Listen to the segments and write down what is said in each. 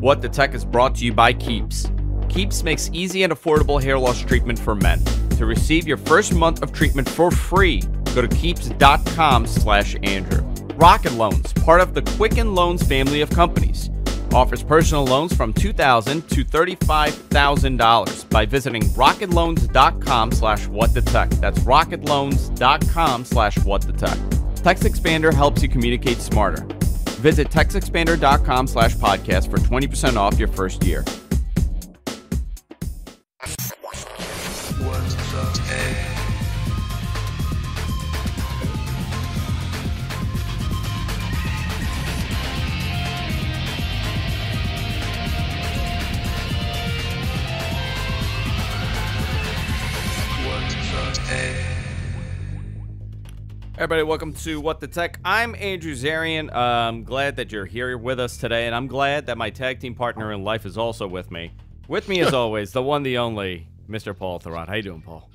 What the Tech is brought to you by Keeps. Keeps makes easy and affordable hair loss treatment for men. To receive your first month of treatment for free, go to keeps.com/Andrew. Rocket Loans, part of the Quicken Loans family of companies, offers personal loans from $2,000 to $35,000 by visiting rocketloans.com/whatthetech. That's rocketloans.com/whatthetech. Text Expander helps you communicate smarter. Visit textexpander.com/podcast for 20% off your first year. Everybody, welcome to What the Tech. I'm Andrew Zarian. I'm glad that you're here with us today, and I'm glad that my tag team partner in life is also with me. With me, as always, the one, the only, Mr. Paul Thurrott. How you doing, Paul?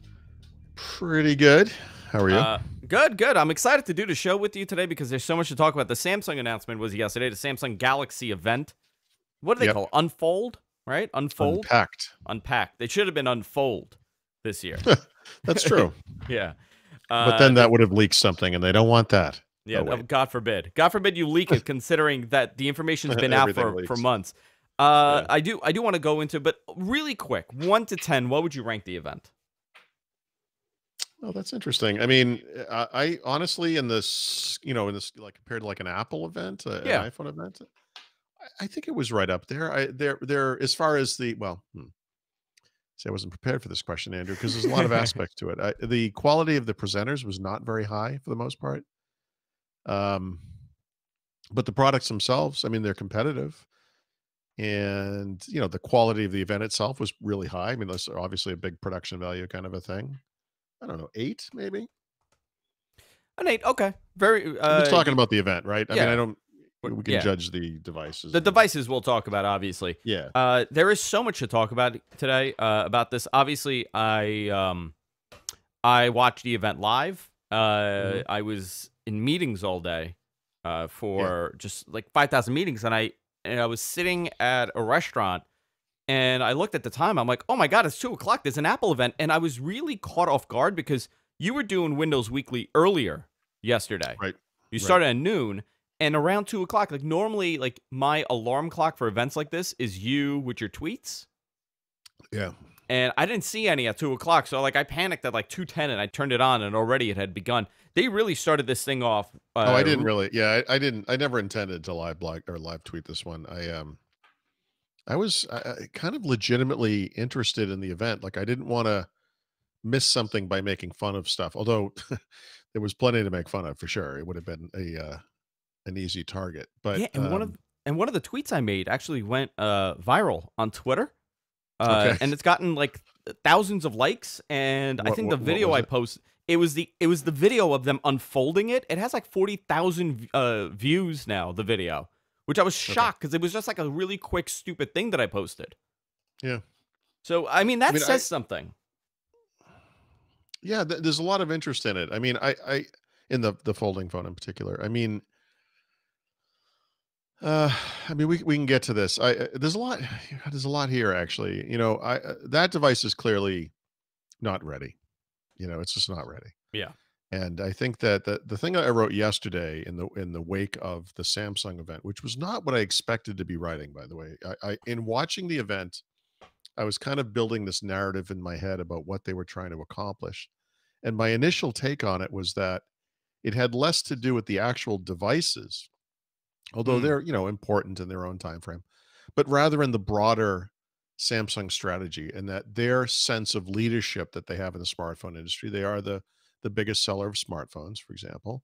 Pretty good. How are you? Good. I'm excited to do the show with you today because there's so much to talk about. The Samsung announcement was yesterday, the Samsung Galaxy event. What do they call it? Unfold, right? Unfold? Unpacked. They should have been Unfold this year. That's true. Yeah. But then that would have leaked something, and they don't want that. Yeah, God forbid. God forbid you leak it, considering that the information's been out for months. Yeah. I do want to go into, but really quick, 1 to 10, what would you rank the event? Oh, that's interesting. I mean, I honestly, in this like compared to like an Apple event, an iPhone event, I think it was right up there. There as far as the See, I wasn't prepared for this question, Andrew, because there's a lot of aspects to it. The quality of the presenters was not very high for the most part. But the products themselves, I mean, they're competitive. And, the quality of the event itself was really high. I mean, that's obviously a big production value kind of a thing. I don't know, 8 maybe? An 8, okay. Very. We're talking about the event, right? I mean, we can Yeah. judge the devices. The devices we'll talk about, obviously. Yeah. There is so much to talk about today about this. Obviously, I watched the event live. I was in meetings all day for just like 5,000 meetings, and I was sitting at a restaurant, and I looked at the time. I'm like, oh my God, it's 2 o'clock. There's an Apple event, and I was really caught off guard because you were doing Windows Weekly earlier yesterday. Right. You started at noon. And around 2 o'clock, like normally, like my alarm clock for events like this is you with your tweets. Yeah. And I didn't see any at 2 o'clock. So like I panicked at like 2:10 and I turned it on and already it had begun. They really started this thing off. I didn't really. Yeah, I didn't. I never intended to live blog or live tweet this one. I was kind of legitimately interested in the event. Like I didn't want to miss something by making fun of stuff. Although there was plenty to make fun of for sure. It would have been an easy target. But yeah, and one of the tweets I made actually went viral on Twitter. And it's gotten like thousands of likes. And I think the video I posted, it was the video of them unfolding it. It has like 40,000 views now, the video, which I was shocked because it was just like a really quick, stupid thing that I posted. Yeah. So, I mean, that says something. Yeah, there's a lot of interest in it. I mean, I in the folding phone in particular. I mean, we can get to this. There's a lot here actually. That device is clearly not ready. It's just not ready. Yeah. And I think that the thing I wrote yesterday in the wake of the Samsung event, which was not what I expected to be writing, by the way. In watching the event, I was kind of building this narrative in my head about what they were trying to accomplish. And my initial take on it was that it had less to do with the actual devices, although they're, important in their own time frame, but rather in the broader Samsung strategy and that their sense of leadership that they have in the smartphone industry. They are the biggest seller of smartphones, for example.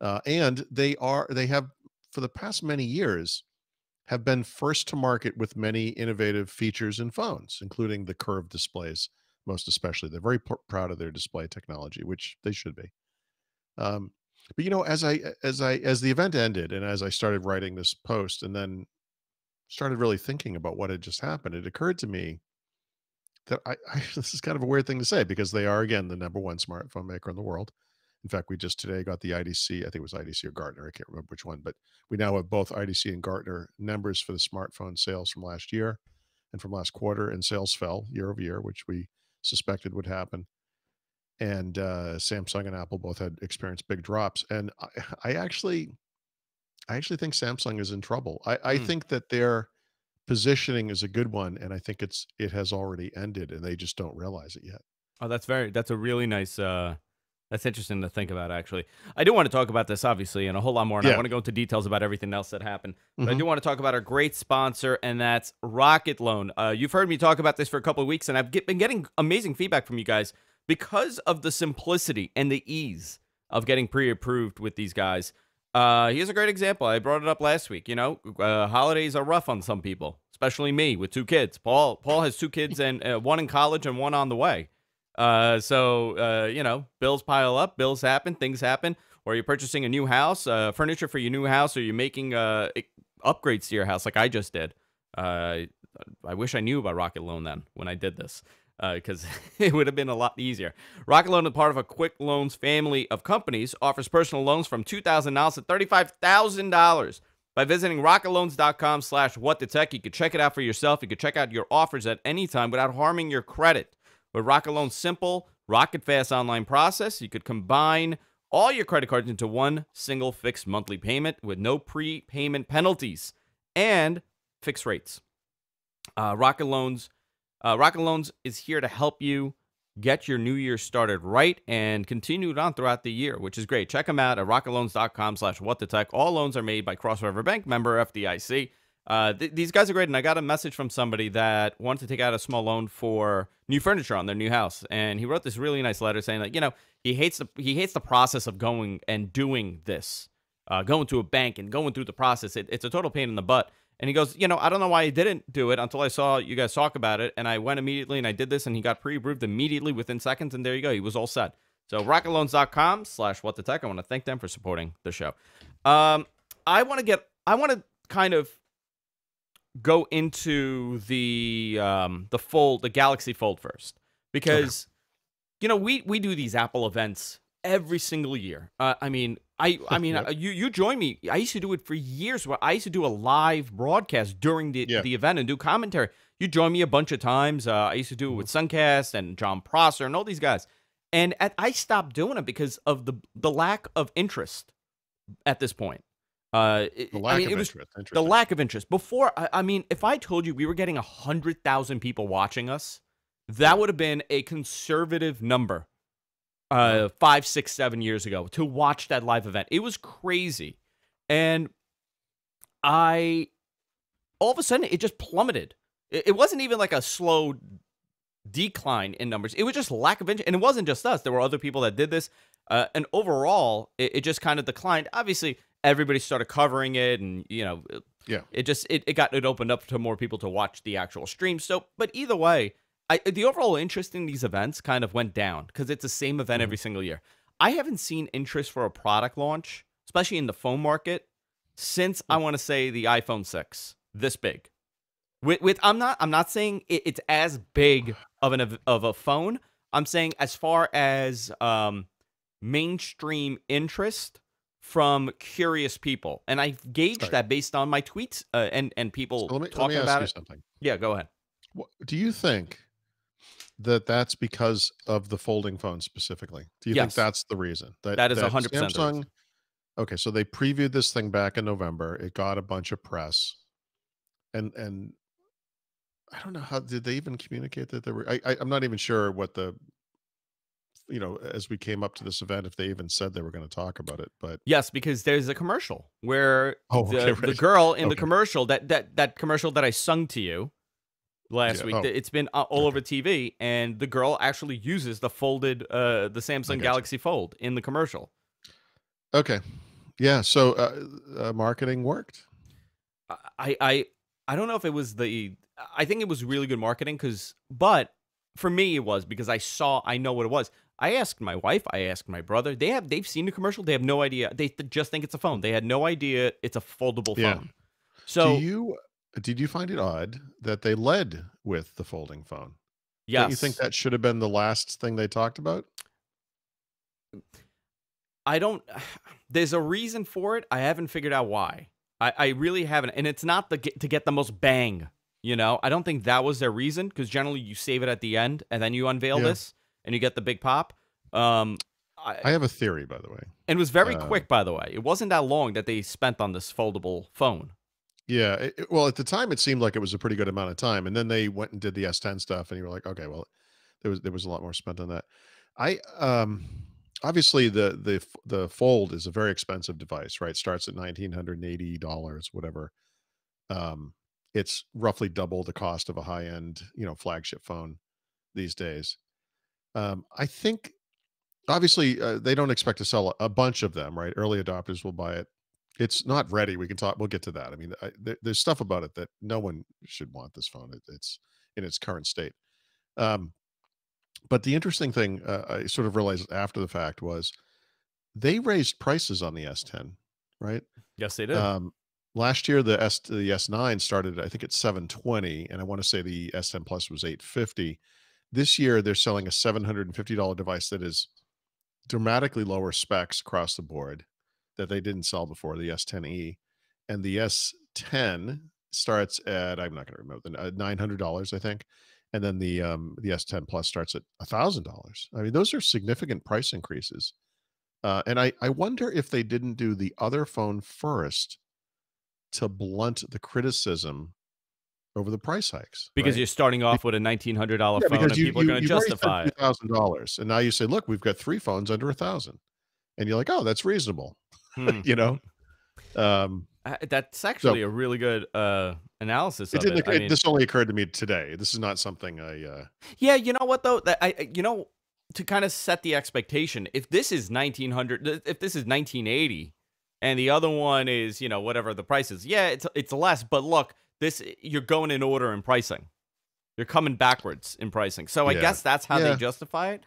And they have, for the past many years, have been first to market with many innovative features in phones, including the curved displays, most especially. They're very proud of their display technology, which they should be. But as the event ended and as I started writing this post and then started really thinking about what had just happened, it occurred to me that this is kind of a weird thing to say because they are, again, the #1 smartphone maker in the world. In fact, we just today got the IDC, I think it was IDC or Gartner, I can't remember which one, but we now have both IDC and Gartner numbers for the smartphone sales from last year and from last quarter, and sales fell year over year, which we suspected would happen. And Samsung and Apple both had experienced big drops. And I actually, I actually think Samsung is in trouble. I Mm. think that their positioning is a good one, and I think it has already ended, and they just don't realize it yet. Oh, that's a really nice, that's interesting to think about, actually. I do want to talk about this, obviously, and a whole lot more, and I Yeah. want to go into details about everything else that happened. But I Hmm. do want to talk about our great sponsor, and that's Rocket Loan. You've heard me talk about this for a couple of weeks, and been getting amazing feedback from you guys because of the simplicity and the ease of getting pre-approved with these guys. Here's a great example. I brought it up last week. Holidays are rough on some people, especially me with two kids. Paul has two kids, and one in college and one on the way. Bills pile up, bills happen, things happen, or you're purchasing a new house, furniture for your new house, or you're making upgrades to your house like I just did. Uh, I wish I knew about Rocket Loan then when I did this, because it would have been a lot easier. Rocket Loan is part of a quick loans family of companies, offers personal loans from $2,000 to $35,000. By visiting rocketloans.com/whatthetech, you can check it out for yourself. You can check out your offers at any time without harming your credit. With Rocket Loan's simple, rocket fast online process, you could combine all your credit cards into one single fixed monthly payment with no prepayment penalties and fixed rates. Rocket Loans is here to help you get your new year started right and continue it on throughout the year, which is great. Check them out at rocketloans.com/whatthetech. All loans are made by Cross River Bank, member FDIC. These guys are great, and I got a message from somebody that wanted to take out a small loan for new furniture on their new house, and he wrote this really nice letter saying that he hates the process of going and doing this, going to a bank and going through the process. It's a total pain in the butt. And he goes, I don't know why I didn't do it until I saw you guys talk about it, and I went immediately and I did this, and he got pre-approved immediately within seconds, and there you go, he was all set. So rocketloans.com/whatthetech. I want to thank them for supporting the show. I want to kind of go into the Galaxy Fold first, Okay. because we do these Apple events every single year. Yep. You join me. I used to do it for years. Where I used to do a live broadcast during Yeah. the event and do commentary. You join me a bunch of times. I used to do it Mhm. with Suncast and John Prosser and all these guys. And I stopped doing it because of the lack of interest at this point. The lack It of was interest. the Interesting. lack of interest. Before, if I told you we were getting 100,000 people watching us, that would have been a conservative number Wow. 5, 6, 7 years ago to watch that live event. It was crazy. And I all of a sudden it just plummeted. It wasn't even like a slow decline in numbers. It was just lack of interest. And it wasn't just us. There were other people that did this. And overall, it just kind of declined. Obviously, everybody started covering it, and Yeah. it opened up to more people to watch the actual stream. So, but either way, the overall interest in these events kind of went down because it's the same event Mhm. every single year. I haven't seen interest for a product launch, especially in the phone market, since I Hmm. want to say the iPhone 6, this big. With I'm not saying it's as big of a phone. I'm saying as far as mainstream interest from curious people, and I gauged Right. that based on my tweets and So people let me talking ask about you it. something. Yeah, go ahead. Do you think that that's because of the folding phone specifically? Do you think Yes, that's the reason that that is that 100% the Samsung? reason. Okay, so they previewed this thing back in November. It got a bunch of press, and I don't know how did they even communicate that they were. I'm not even sure what the as we came up to this event if they even said they were going to talk about it. But Yes, because there's a commercial where oh, okay, the right, girl in the okay, commercial that commercial that I sung to you last yeah, week. oh, It's been all okay, over TV, and the girl actually uses the I Samsung got you. Galaxy Fold in the commercial. Okay, yeah. So marketing worked. I I I don't know if it was I think it was really good marketing, but for me it was because I know what it was. I asked my wife, I asked my brother. They've seen the commercial. They have no idea. They just think it's a phone. They had no idea it's a foldable Yeah. phone. Do So, you did you find it odd that they led with the folding phone? Don't you think yes. that should have been the last thing they talked about? I don't. There's a reason for it. I haven't figured out why. I really haven't, and it's not to get the most bang. I don't think that was their reason, because generally you save it at the end and then you unveil Yeah. this and you get the big pop. Um, I I have a theory, by the way. And it was very Um, quick, by the way. It wasn't that long that they spent on this foldable phone. yeah, well, at the time, it seemed like it was a pretty good amount of time, and then they went and did the S10 stuff, and you were like, okay, well, there was a lot more spent on that. I obviously the Fold is a very expensive device, right? Starts at $1,980, whatever. Um, it's roughly double the cost of a high end, flagship phone these days. I think obviously they don't expect to sell a bunch of them, right? Early adopters will buy it. It's not ready. We can talk. We'll get to that. I mean, there's stuff about it that no one should want this phone. It's in its current state. Um, but the interesting thing I sort of realized after the fact was they raised prices on the S10, right? Yes, they did. Um, Last year the S9 started I think at 720, and I want to say the S10 Plus was 850. This year they're selling a $750 device that is dramatically lower specs across the board that they didn't sell before, the S10E, and the S10 starts at, I'm not going to remember, the $900, I think, and then the S10 Plus starts at $1,000. I mean, those are significant price increases, and I wonder if they didn't do the other phone first to blunt the criticism over the price hikes, Because right? you're starting off with a $1,900 Yeah, phone because and you people are you going to you've already spent justify it. $2,000, and now you say, "Look, we've got 3 phones under 1,000." And you're like, "Oh, that's reasonable." Hmm. You know? Um, That's so actually a really good analysis it of didn't it. I occur mean, this only occurred to me today. This is not something yeah, you know what though? That to kind of set the expectation, if this is 1900, if this is 1980, and the other one is whatever the price is, yeah, it's less. But look, this you're going in order in pricing. You're coming backwards in pricing. So I yeah. guess that's how they Yeah. justify it.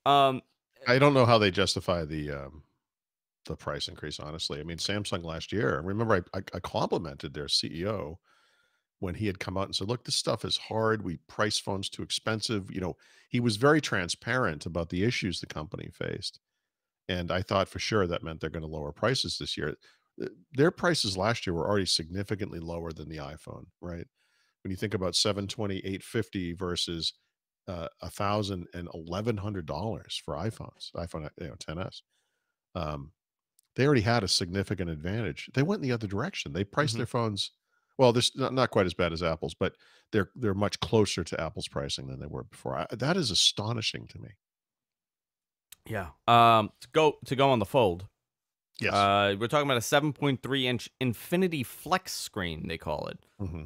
Um, I don't know how they justify the price increase, honestly. I mean, Samsung last year, remember I complimented their CEO when he had come out and said, "Look, this stuff is hard. We price phones too expensive." He was very transparent about the issues the company faced. And I thought for sure that meant they're going to lower prices this year. Their prices last year were already significantly lower than the iPhone, right? When you think about 720, 850 versus 1,000 and $1,100 for iPhones, iPhone 10s. Um, they already had a significant advantage. They went in the other direction. They priced mhm. their phones. Well, this not quite as bad as Apple's, but they're much closer to Apple's pricing than they were before. That is astonishing to me. Yeah. To go on the Fold. Yes. We're talking about a 7.3-inch Infinity Flex screen, they call it. Hmm.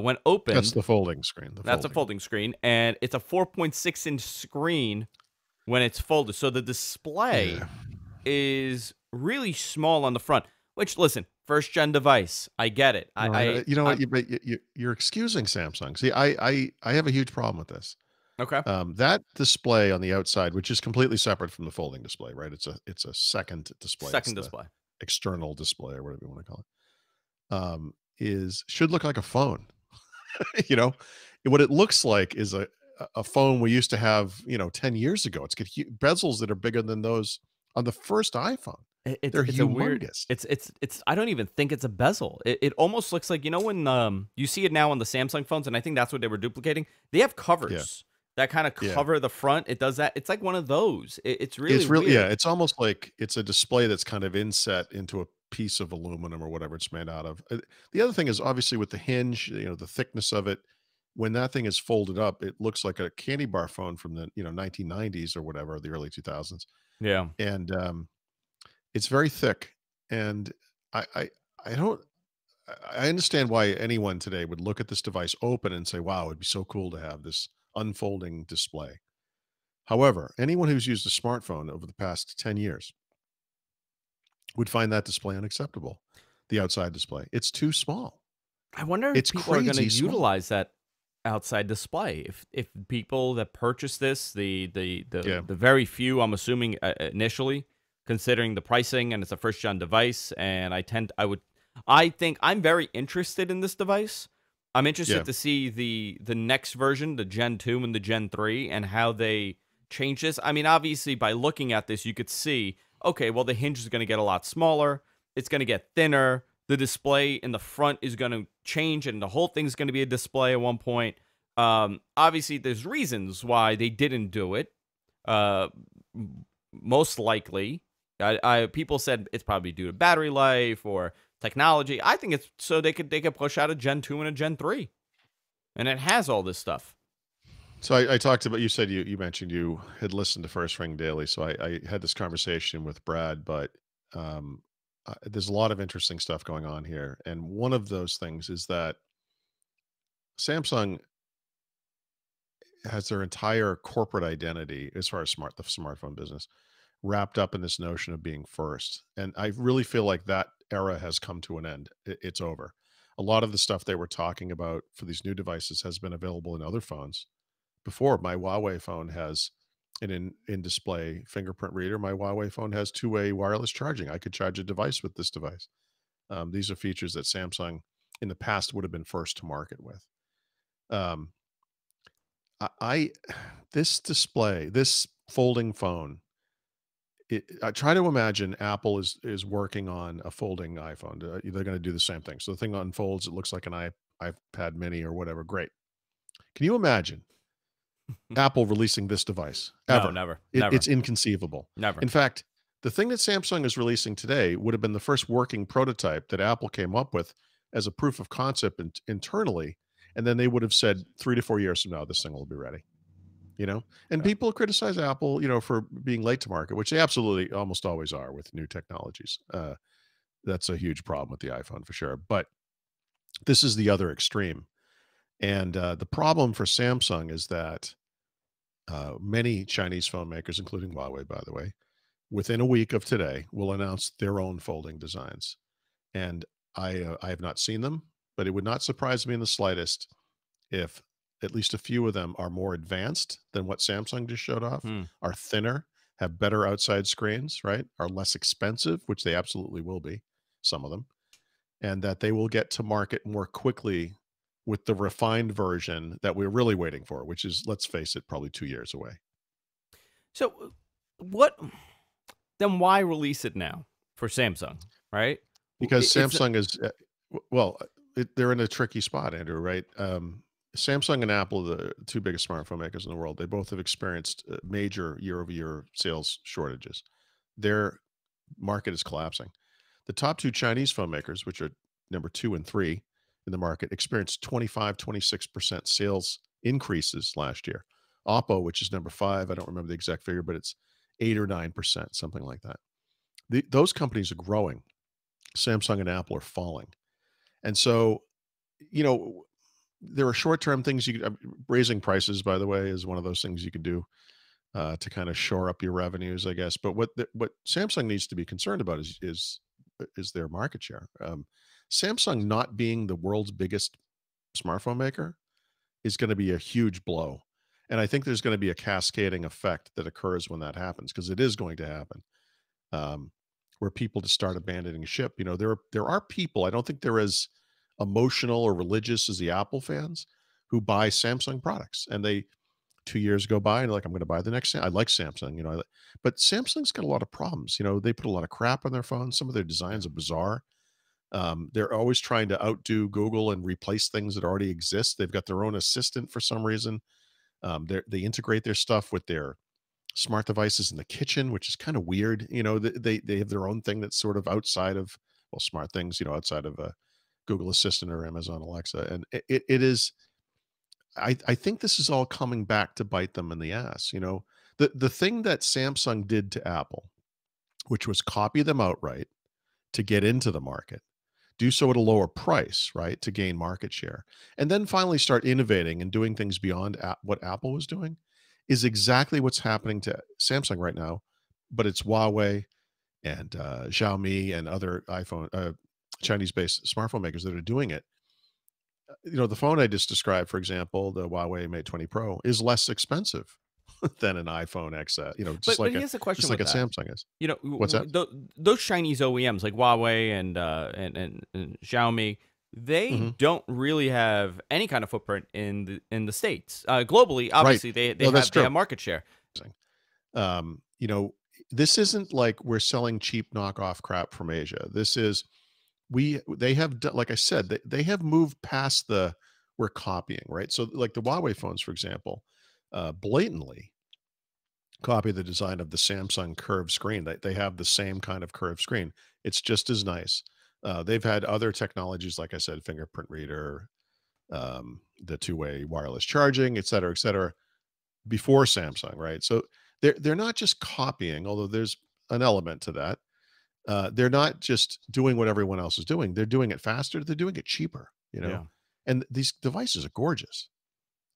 When That's opened, the folding screen. The that's a folding. folding screen, and it's a 4.6-inch screen when it's folded. So the Yeah. display is really small on the front. Which, listen, first gen device, I get it. No, you know I what? You're excusing Samsung. See, I have a huge problem with this. okay. That display on the outside, which is completely separate from the folding display, right? It's a second display. It's Second the display. external display or whatever you want to call it. Is should look like a phone. you know, what it looks like is a phone we used to have, 10 years ago. It's got bezels that are bigger than those on the first iPhone. They're It's a weird. humongous. It's. I don't even think it's a bezel. It almost looks like when you see it now on the Samsung phones, and I think that's what they were duplicating. They have Yeah, covers that kind of yeah. cover the front. It does that. It's like one of those. It's really It's really, yeah, weird. it's almost like it's a display that's kind of inset into a piece of aluminum or whatever it's made out of. The other thing is obviously with the hinge, the thickness of it, when that thing is folded up, it looks like a candy bar phone from the, 1990s or whatever, the early 2000s. Yeah. And it's very thick. And I I I don't I understand why anyone today would look at this device open and say, "Wow, it'd be so cool to have this unfolding display." However, anyone who's used a smartphone over the past 10 years would find that display unacceptable. The outside display. It's too small. I wonder if It's people are going to crazy small. utilize that outside display. If people that purchase this, Yeah. the very few, I'm assuming initially, considering the pricing and it's a first gen device, and I think I'm very interested in this device. I'm Yeah. interested to see the next version, the Gen 2 and the Gen 3, and how they change this. I mean, obviously, by looking at this, you could see, okay, well, the hinge is going to get a lot smaller. It's going to get thinner. The display in the front is going to change, and the whole thing's going to be a display at one point. Obviously, there's reasons why they didn't do it. Uh, Most likely, people said it's probably due to battery life or technology. I think it's so they could push out a Gen 2 and a Gen 3, and it has all this stuff. So I talked about, you said you mentioned you had listened to First Ring Daily. So I had this conversation with Brad, but um, there's a lot of interesting stuff going on here. And one of those things is that Samsung has their entire corporate identity as far as the smartphone business wrapped up in this notion of being first. And I really feel like that era has come to an end. It's over. A lot of the stuff they were talking about for these new devices has been available in other phones before. My Huawei phone has an in-display fingerprint reader. My Huawei phone has two-way wireless charging. I could charge a device with this device. These are features that Samsung in the past would have been first to market with. Um, I this display, this folding phone, I try to imagine Apple is working on a folding iPhone. They're going to do the same thing. So the thing unfolds. It looks like an iPad Mini or whatever. Great. Can you imagine Apple releasing this device No, ever? never, It's inconceivable. never. In fact, the thing that Samsung is releasing today would have been the first working prototype that Apple came up with as a proof of concept internally, and then they would have said 3 to 4 years from now, this thing will be ready. And Yeah. people criticize Apple, for being late to market, which they absolutely almost always are with new technologies. That's a huge problem with the iPhone for sure. But this is the other extreme. And the problem for Samsung is that many Chinese phone makers, including Huawei, by the way, within a week of today, will announce their own folding designs. And I have not seen them, but it would not surprise me in the slightest if at least a few of them are more advanced than what Samsung just showed off, Hmm. are thinner, have better outside screens, right? Are less expensive, which they absolutely will be, some of them, and that they will get to market more quickly with the refined version that we're really waiting for, which is, let's face it, probably 2 years away. So, what? Then why release it now for Samsung? Right? Because It's Samsung is, well, they're in a tricky spot, Andrew, right? Samsung and Apple, the two biggest smartphone makers in the world, they both have experienced major year-over-year sales shortages. Their market is collapsing. The top two Chinese phone makers, which are number 2 and 3 in the market, experienced 25, 26% sales increases last year. Oppo, which is number 5, I don't remember the exact figure, but it's 8 or 9%, something like that. Those companies are growing. Samsung and Apple are falling. And so, you know, there are short-term things you could, raising prices, by the way, is one of those things you could do to kind of shore up your revenues, I guess. But what Samsung needs to be concerned about is their market share. Samsung not being the world's biggest smartphone maker is going to be a huge blow, and I think there's going to be a cascading effect that occurs when that happens, because it is going to happen. Um, where people just start abandoning ship. There are people. I don't think they're as emotional or religious as the Apple fans who buy Samsung products, and they 2 years go by and like, I'm going to buy the next. I like Samsung, but Samsung's got a lot of problems. They put a lot of crap on their phones. Some of their designs are bizarre. They're always trying to outdo Google and replace things that already exist. They've got their own assistant for some reason. They integrate their stuff with their smart devices in the kitchen, which is kind of weird. They have their own thing that's sort of outside of, well, smart things, outside of Google Assistant or Amazon Alexa. And it is, I think this is all coming back to bite them in the ass. The thing that Samsung did to Apple, which was copy them outright to get into the market, do so at a lower price, right, to gain market share, and then finally start innovating and doing things beyond what Apple was doing, is exactly what's happening to Samsung right now. But it's Huawei and Xiaomi and other Chinese-based smartphone makers that are doing it. The phone I just described, for example, the Huawei Mate 20 Pro, is less expensive than an iPhone X. Just but like here's the question a with that. Samsung is. You know, What's that? those Chinese OEMs like Huawei and Xiaomi, they Hmm. don't really have any kind of footprint in the states. Globally, Right. obviously, they No, that's have true. market share. Um, you know, this isn't like we're selling cheap knockoff crap from Asia. This is they have like I said, they have moved past the we're copying, right? So like the Huawei phones, for example, blatantly copy the design of the Samsung curved screen. They have the same kind of curved screen. It's just as nice. They've had other technologies, like I said, fingerprint reader, the two-way wireless charging, et cetera, before Samsung, right? So they're not just copying, although there's an element to that. They're not just doing what everyone else is doing. They're doing it faster. They're doing it cheaper, you know. Yeah. And these devices are gorgeous.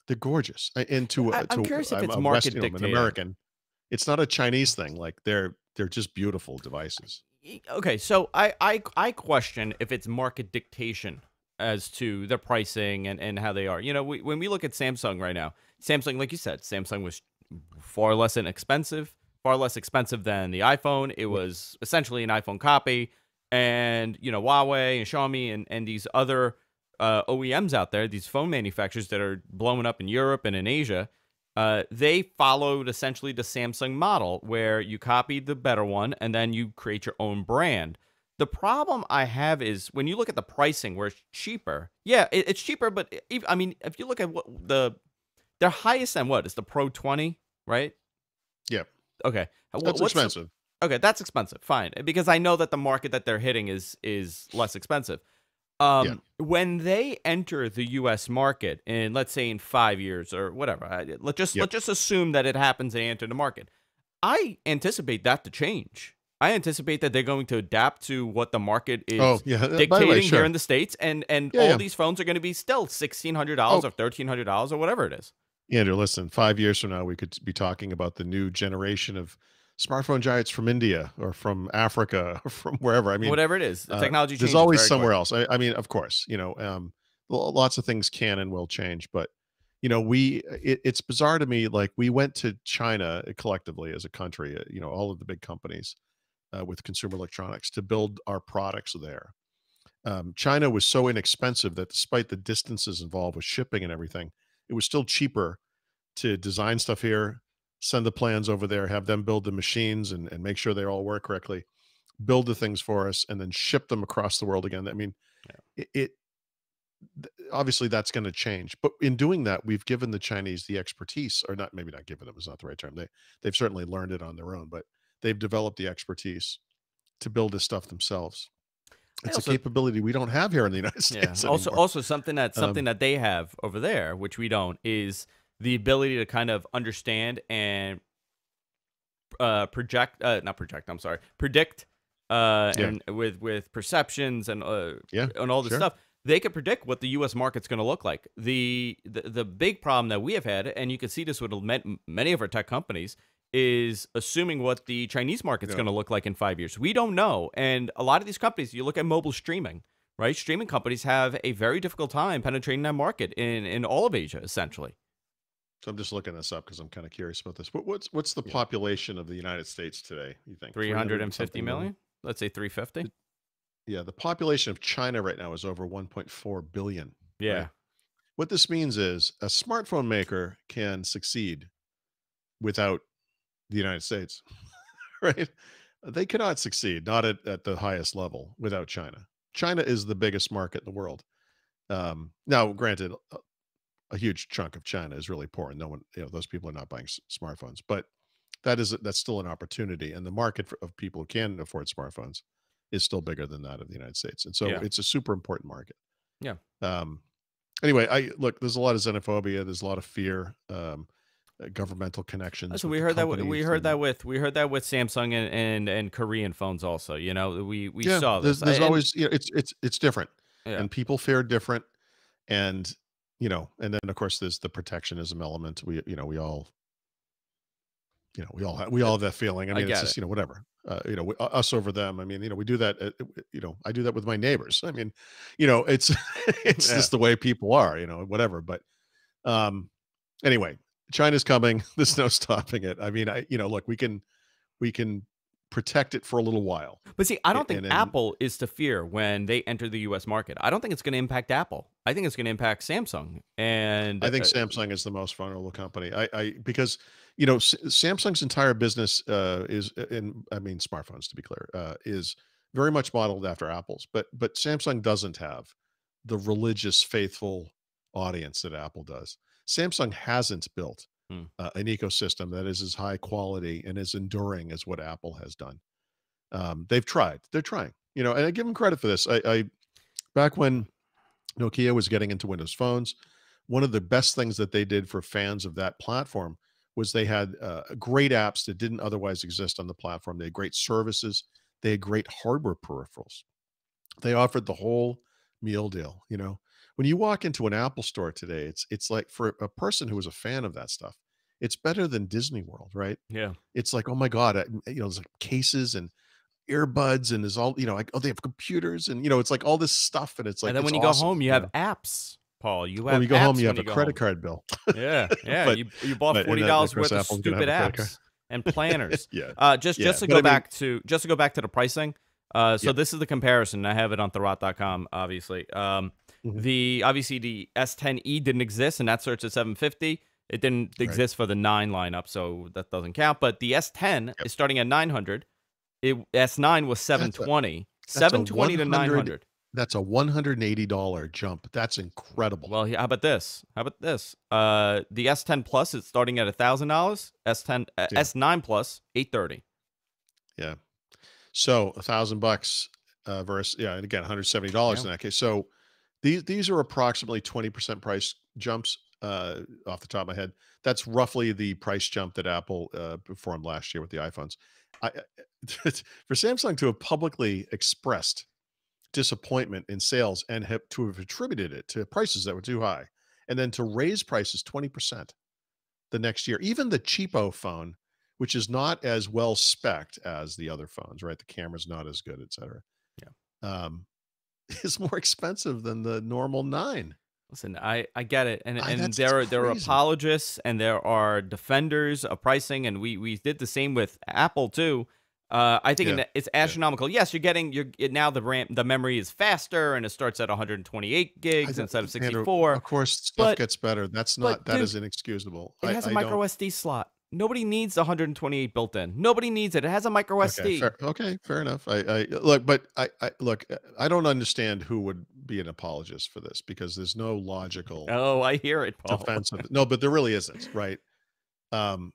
They're gorgeous. And I'm curious if I'm it's a West, market you know, I'm an dictated. American. It's not a Chinese thing. Like they're just beautiful devices. Okay, so I question if it's market dictation as to their pricing and how they are. You know, when we look at Samsung right now, Samsung, like you said, Samsung was far less expensive than the iPhone. It was essentially an iPhone copy, and you know, Huawei and Xiaomi and these other OEMs out there, these phone manufacturers that are blowing up in Europe and in Asia. They followed essentially the Samsung model where you copied the better one and then you create your own brand. The problem I have is when you look at the pricing where it's cheaper. Yeah, it's cheaper, but I mean, if you look at what their highest end, what is the Pro 20, right? Yeah, Okay, that's what's the expensive. okay? That's expensive, fine, because I know that the market that they're hitting is less expensive. Yeah, When they enter the U.S. market in, let's say, in 5 years or whatever, yep. let's just assume that it happens and they enter the market. I anticipate that to change. I anticipate that they're going to adapt to what the market Oh is yeah. By the way, dictating here sure. in the States, and Yeah, all yeah. these phones are going to be still $1,600 Oh, or $1,300 or whatever it is, Andrew, listen, 5 years from now, we could be talking about the new generation of smartphone giants from India or from Africa or from wherever. I mean, whatever it is. The technology there's changes always very quick. somewhere else. I mean, of course, you know, lots of things can and will change, but you know, it's bizarre to me. Like we went to China collectively as a country, you know, all of the big companies with consumer electronics to build our products there. China was so inexpensive that despite the distances involved with shipping and everything, it was still cheaper to design stuff here, send the plans over there, have them build the machines and make sure they all work correctly, build the things for us, and then ship them across the world again. I mean, it obviously that's going to change, but in doing that, we've given the Chinese the expertise, or not, maybe not given them is not the right term. They've certainly learned it on their own, but they've developed the expertise to build this stuff themselves. I It's a also capability we don't have here in the United Yeah. States Also, anymore. something Um, that they have over there, which we don't, is the ability to kind of understand and project, not project. I'm sorry, predict, yeah, and with perceptions yeah, and all this sure. stuff. They could predict what the U.S. market's going to look like. The big problem that we have had, and you can see this with many of our tech companies, is assuming what the Chinese market's Yeah. going to look like in 5 years. We don't know, and a lot of these companies, you look at mobile streaming, right? Streaming companies have a very difficult time penetrating that market in all of Asia, essentially. So I'm just looking this up because I'm kind of curious about this. What's the Yeah, population of the United States today? You think 300 and 350 something million? million. Let's say 350. Yeah, the population of China right now is over 1.4 billion, right? Yeah. What this means is a smartphone maker can succeed without the United States, right? They cannot succeed, not at the highest level without China. China is the biggest market in the world. Now, granted, a huge chunk of China is really poor, and no one, you know, those people are not buying smartphones. But that's still an opportunity, and the market of people who can afford smartphones is still bigger than that of the United States, and so Yeah. it's a super important market. Yeah. Um, anyway, I look. There's a lot of xenophobia. There's a lot of fear. Governmental connections So with the companies, and we heard that with Samsung and Korean phones also. You know, we yeah, saw this. there's And always, you know, it's different, yeah. and people fare different, and you know, and then of course there's the protectionism element. We, you know, we all, you know, we uh, all have that feeling. I I mean, it's get just, it. you know, whatever. You know, us over them. I mean, you know, we do that. You know, I do that with my neighbors. I mean, you know, it's it's Yeah. just the way people are. You know, whatever. But um, anyway, China's coming. There's no stopping it. I mean, you know, look, we can protect it for a little while, But see, I don't think and then Apple is to fear when they enter the US market. I don't think it's going to impact Apple. I think it's going to impact Samsung. And I think Samsung is the most vulnerable company. I because Samsung's entire business is, in I mean, smartphones to be clear, is very much modeled after Apple's, but Samsung doesn't have the religious, faithful audience that Apple does. Samsung hasn't built Hmm. an ecosystem that is as high quality and as enduring as what Apple has done. They've tried. They're trying. And I give them credit for this. I back when Nokia was getting into Windows phones, one of the best things that they did for fans of that platform was they had great apps that didn't otherwise exist on the platform. They had great services. They had great hardware peripherals. They offered the whole meal deal. When you walk into an Apple store today, it's like, for a person who is a fan of that stuff, it's better than Disney World, right? Yeah. It's like, oh my God, there's like cases and earbuds, and there's all, like, oh, they have computers, and it's like all this stuff, and it's And like, then it's when you go awesome. home, you have apps, Paul. You When have you go home, apps you when have you a go credit home. card bill. Yeah, yeah. but You bought and $40 of course, worth of Apple's gonna have stupid a credit card. apps and planners. Yeah, Just yeah, to but go I mean, back to the pricing. So yeah. this is the comparison. I have it on Thurrott.com, obviously. Mhm. Obviously the S10E didn't exist, and that starts at 750. It didn't Right. exist for the 9 lineup, so that doesn't count. But the S10 Yep. is starting at 900. S9 was That's a 720. that's a 720 to 900. $180 jump. That's incredible. Well, how about this? How about this? The S10 Plus is starting at $1,000. Yeah, S9 Plus 830. yeah. So $1,000 versus, yeah, and again, $170 Yeah. in that case. So these are approximately 20% price jumps off the top of my head. That's roughly the price jump that Apple performed last year with the iPhones. For Samsung to have publicly expressed disappointment in sales and to have attributed it to prices that were too high, and then to raise prices 20% the next year, even the cheapo phone, which is not as well spec'd as the other phones, right? The camera's not as good, et cetera, Yeah. um, is more expensive than the normal 9. Listen, I get it, and That's there are crazy. apologists and there are defenders of pricing, and we did the same with Apple too. I think Yeah, it's yeah. astronomical. Yes, now the memory is faster and it starts at 128 I gigs don't instead of Andrew, 64. of course, stuff But gets better. That dude, is inexcusable. it has a I micro don't SD slot. Nobody needs the 128 built in. Nobody needs it. It has a micro Okay, SD. fair enough. I look, but I look, I don't understand who would be an apologist for this, because there's no logical Oh, I hear it, Paul. defense of it. No, but there really isn't, right? Um,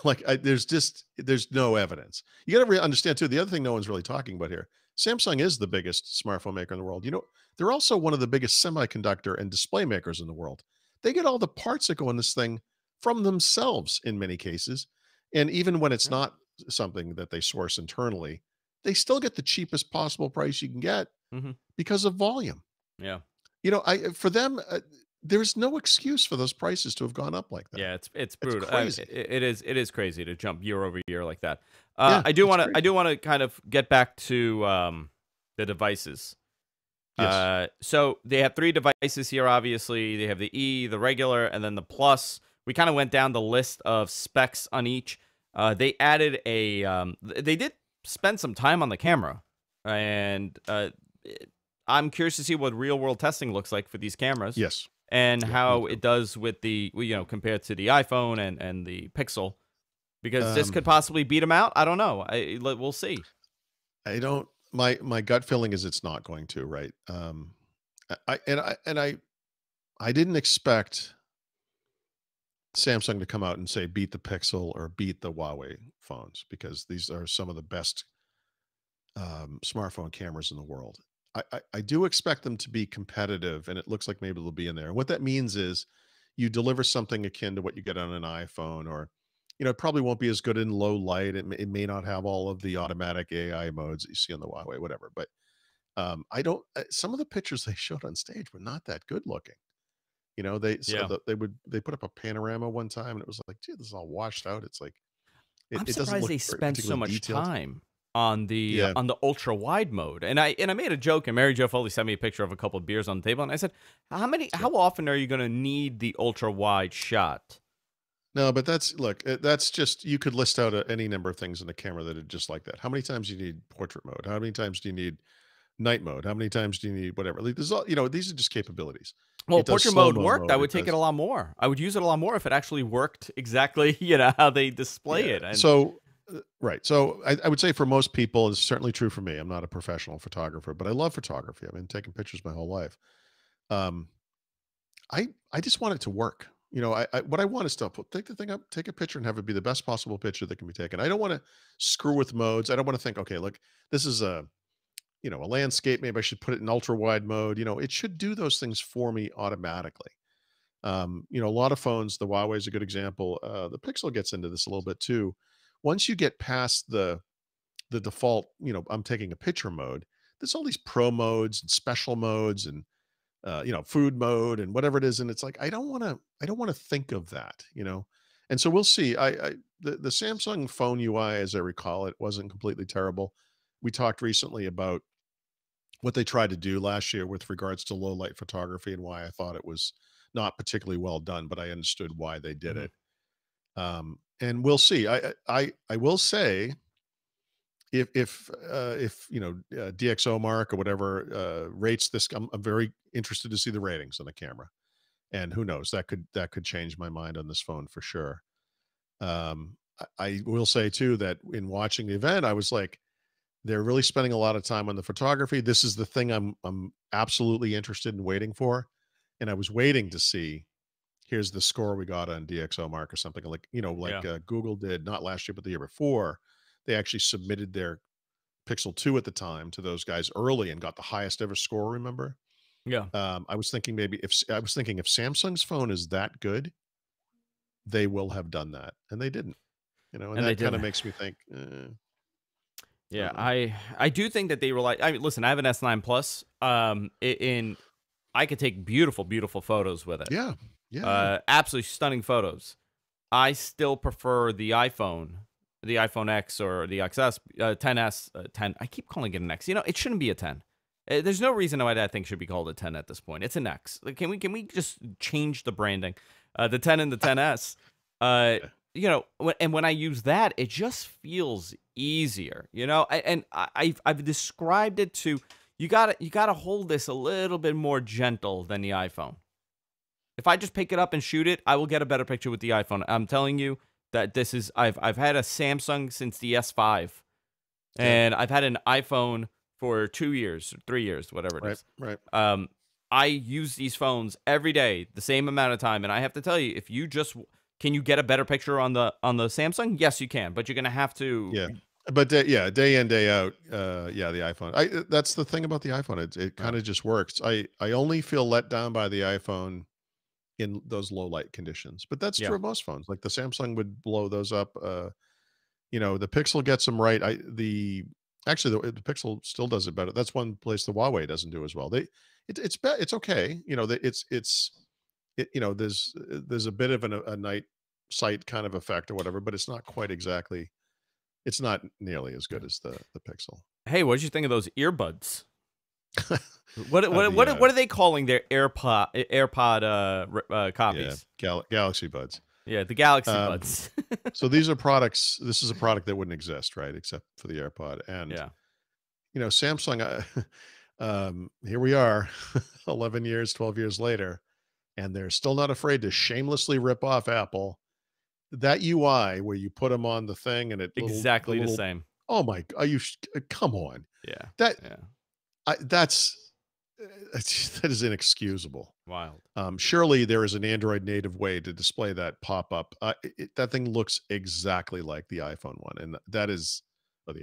like, there's no evidence. You got to understand too. The other thing no one's really talking about here: Samsung is the biggest smartphone maker in the world. They're also one of the biggest semiconductor and display makers in the world. They get all the parts that go in this thing from themselves in many cases, and even when it's Yeah. not something that they source internally, they still get the cheapest possible price you can get Hmm. because of volume. Yeah. I for them, there's no excuse for those prices to have gone up like that. Yeah, it's It's brutal. crazy. It is crazy to jump year over year like that. Yeah, it's I crazy. do want to kind of get back to the devices. Yes. So they have 3 devices here. Obviously, they have the E, the regular, and then the Plus. We kind of went down the list of specs on each. They added they did spend some time on the camera, and I'm curious to see what real world testing looks like for these cameras Yes. and Yeah, me how too. it does with compared to the iPhone and the Pixel, because this Um, could possibly beat them out. I don't know. We'll see. I don't my gut feeling is it's not going to, right? I didn't expect Samsung to come out and say beat the Pixel or beat the Huawei phones, because these are some of the best smartphone cameras in the world. I do expect them to be competitive, and it looks like maybe they'll be in there. And what that means is you deliver something akin to what you get on an iPhone, or it probably won't be as good in low light. It may not have all of the automatic AI modes that you see on the Huawei, whatever. But I don't. Some of the pictures they showed on stage were not that good looking. Yeah. They put up a panorama one time, and it was like, gee, this is all washed out. It's like I'm it doesn't surprised look they very spent so particularly much detailed. time Yeah. on the ultra wide mode. And I made a joke, and Mary Jo Foley sent me a picture of a couple of beers on the table, and I said, Yeah. how often are you going to need the ultra wide shot? No, but that's just, you could list out any number of things in the camera that are just like that. How many times do you need portrait mode? How many times do you need night mode? How many times do you need whatever? Like, this is all, these are just capabilities. Well, It does portrait mode slow-mo worked. I mode, would it take it does. a lot more. I would use it a lot more if it actually worked exactly, how they display Yeah. it. And So, right. So I would say for most people, it's certainly true for me. I'm not a professional photographer, but I love photography. I've been taking pictures my whole life. Um, I just want it to work. I what I want is to take the thing up, take a picture, and have it be the best possible picture that can be taken. I don't want to screw with modes. I don't want to think, okay, look, this is a landscape. Maybe I should put it in ultra wide mode. It should do those things for me automatically. A lot of phones, the Huawei is a good example. The Pixel gets into this a little bit too. Once you get past the default, I'm taking a picture mode, there's all these pro modes and special modes and food mode and whatever it is. And it's like I don't want to think of that. And so we'll see. The Samsung phone UI, as I recall, it wasn't completely terrible. We talked recently about what they tried to do last year with regards to low light photography and why I thought it was not particularly well done, but I understood why they did Mhm. it. And we'll see. I will say if DxO Mark or whatever rates this, I'm very interested to see the ratings on the camera. And who knows, that could change my mind on this phone for sure. I will say too that in watching the event, I was like, they're really spending a lot of time on the photography. This is the thing I'm absolutely interested in waiting for. And I was waiting to see, here's the score we got on DxO Mark or something like, Yeah. Google did not last year, but the year before. They actually submitted their Pixel 2 at the time to those guys early and got the highest ever score, remember? Yeah. I was thinking if Samsung's phone is that good, they will have done that. And they didn't, and And they that kind of didn't. makes me think, I Yeah, don't know. I do think that they rely. I mean, listen, I have an S9 Plus. In I could take beautiful, beautiful photos with it. Yeah. Yeah. Yeah. Absolutely stunning photos. I still prefer the iPhone X or the XS, 10s, 10. I keep calling it an X. It shouldn't be a 10. There's no reason why that thing should be called a 10 at this point. It's an X. Like, can we just change the branding? The 10 and the 10s. Uh, Yeah. when I use that, it just feels easier. I've described it to you gotta hold this a little bit more gentle than the iPhone. If I just pick it up and shoot it, I will get a better picture with the iPhone. I'm telling you that this is I've had a Samsung since the S5, Yeah. and I've had an iPhone for 2 years, 3 years, whatever it Right. is. Right. Um, I use these phones every day, the same amount of time, and I have to tell you, if you just can you get a better picture on the Samsung? Yes, you can, but you're gonna have to. Yeah. But yeah, day in, day out. Yeah, the iPhone. That's the thing about the iPhone. It Yeah, kind of just works. I only feel let down by the iPhone in those low light conditions. But that's yeah, true of most phones. Like the Samsung would blow those up. The Pixel gets them right. Actually the Pixel still does it better. That's one place the Huawei doesn't do as well. It's okay. There's a bit of a night sight kind of effect or whatever, but it's not quite exactly. It's not nearly as yeah. good as the Pixel. Hey, what did you think of those earbuds? What Uh, what the what what are they calling their AirPod yeah, copies? Galaxy Buds. Yeah, the Galaxy Um, Buds. so these are products. This is a product that wouldn't exist, right, except for the AirPod. And Yeah, Samsung. Here we are, 11 years, 12 years later, and they're still not afraid to shamelessly rip off Apple. That UI where you put them on the thing and the exactly the little. same. Oh my! Are you? Come on. Yeah, That yeah, that's that is inexcusable. wild. Surely there is an Android native way to display that pop up. That thing looks exactly like the iPhone one, and that is, or the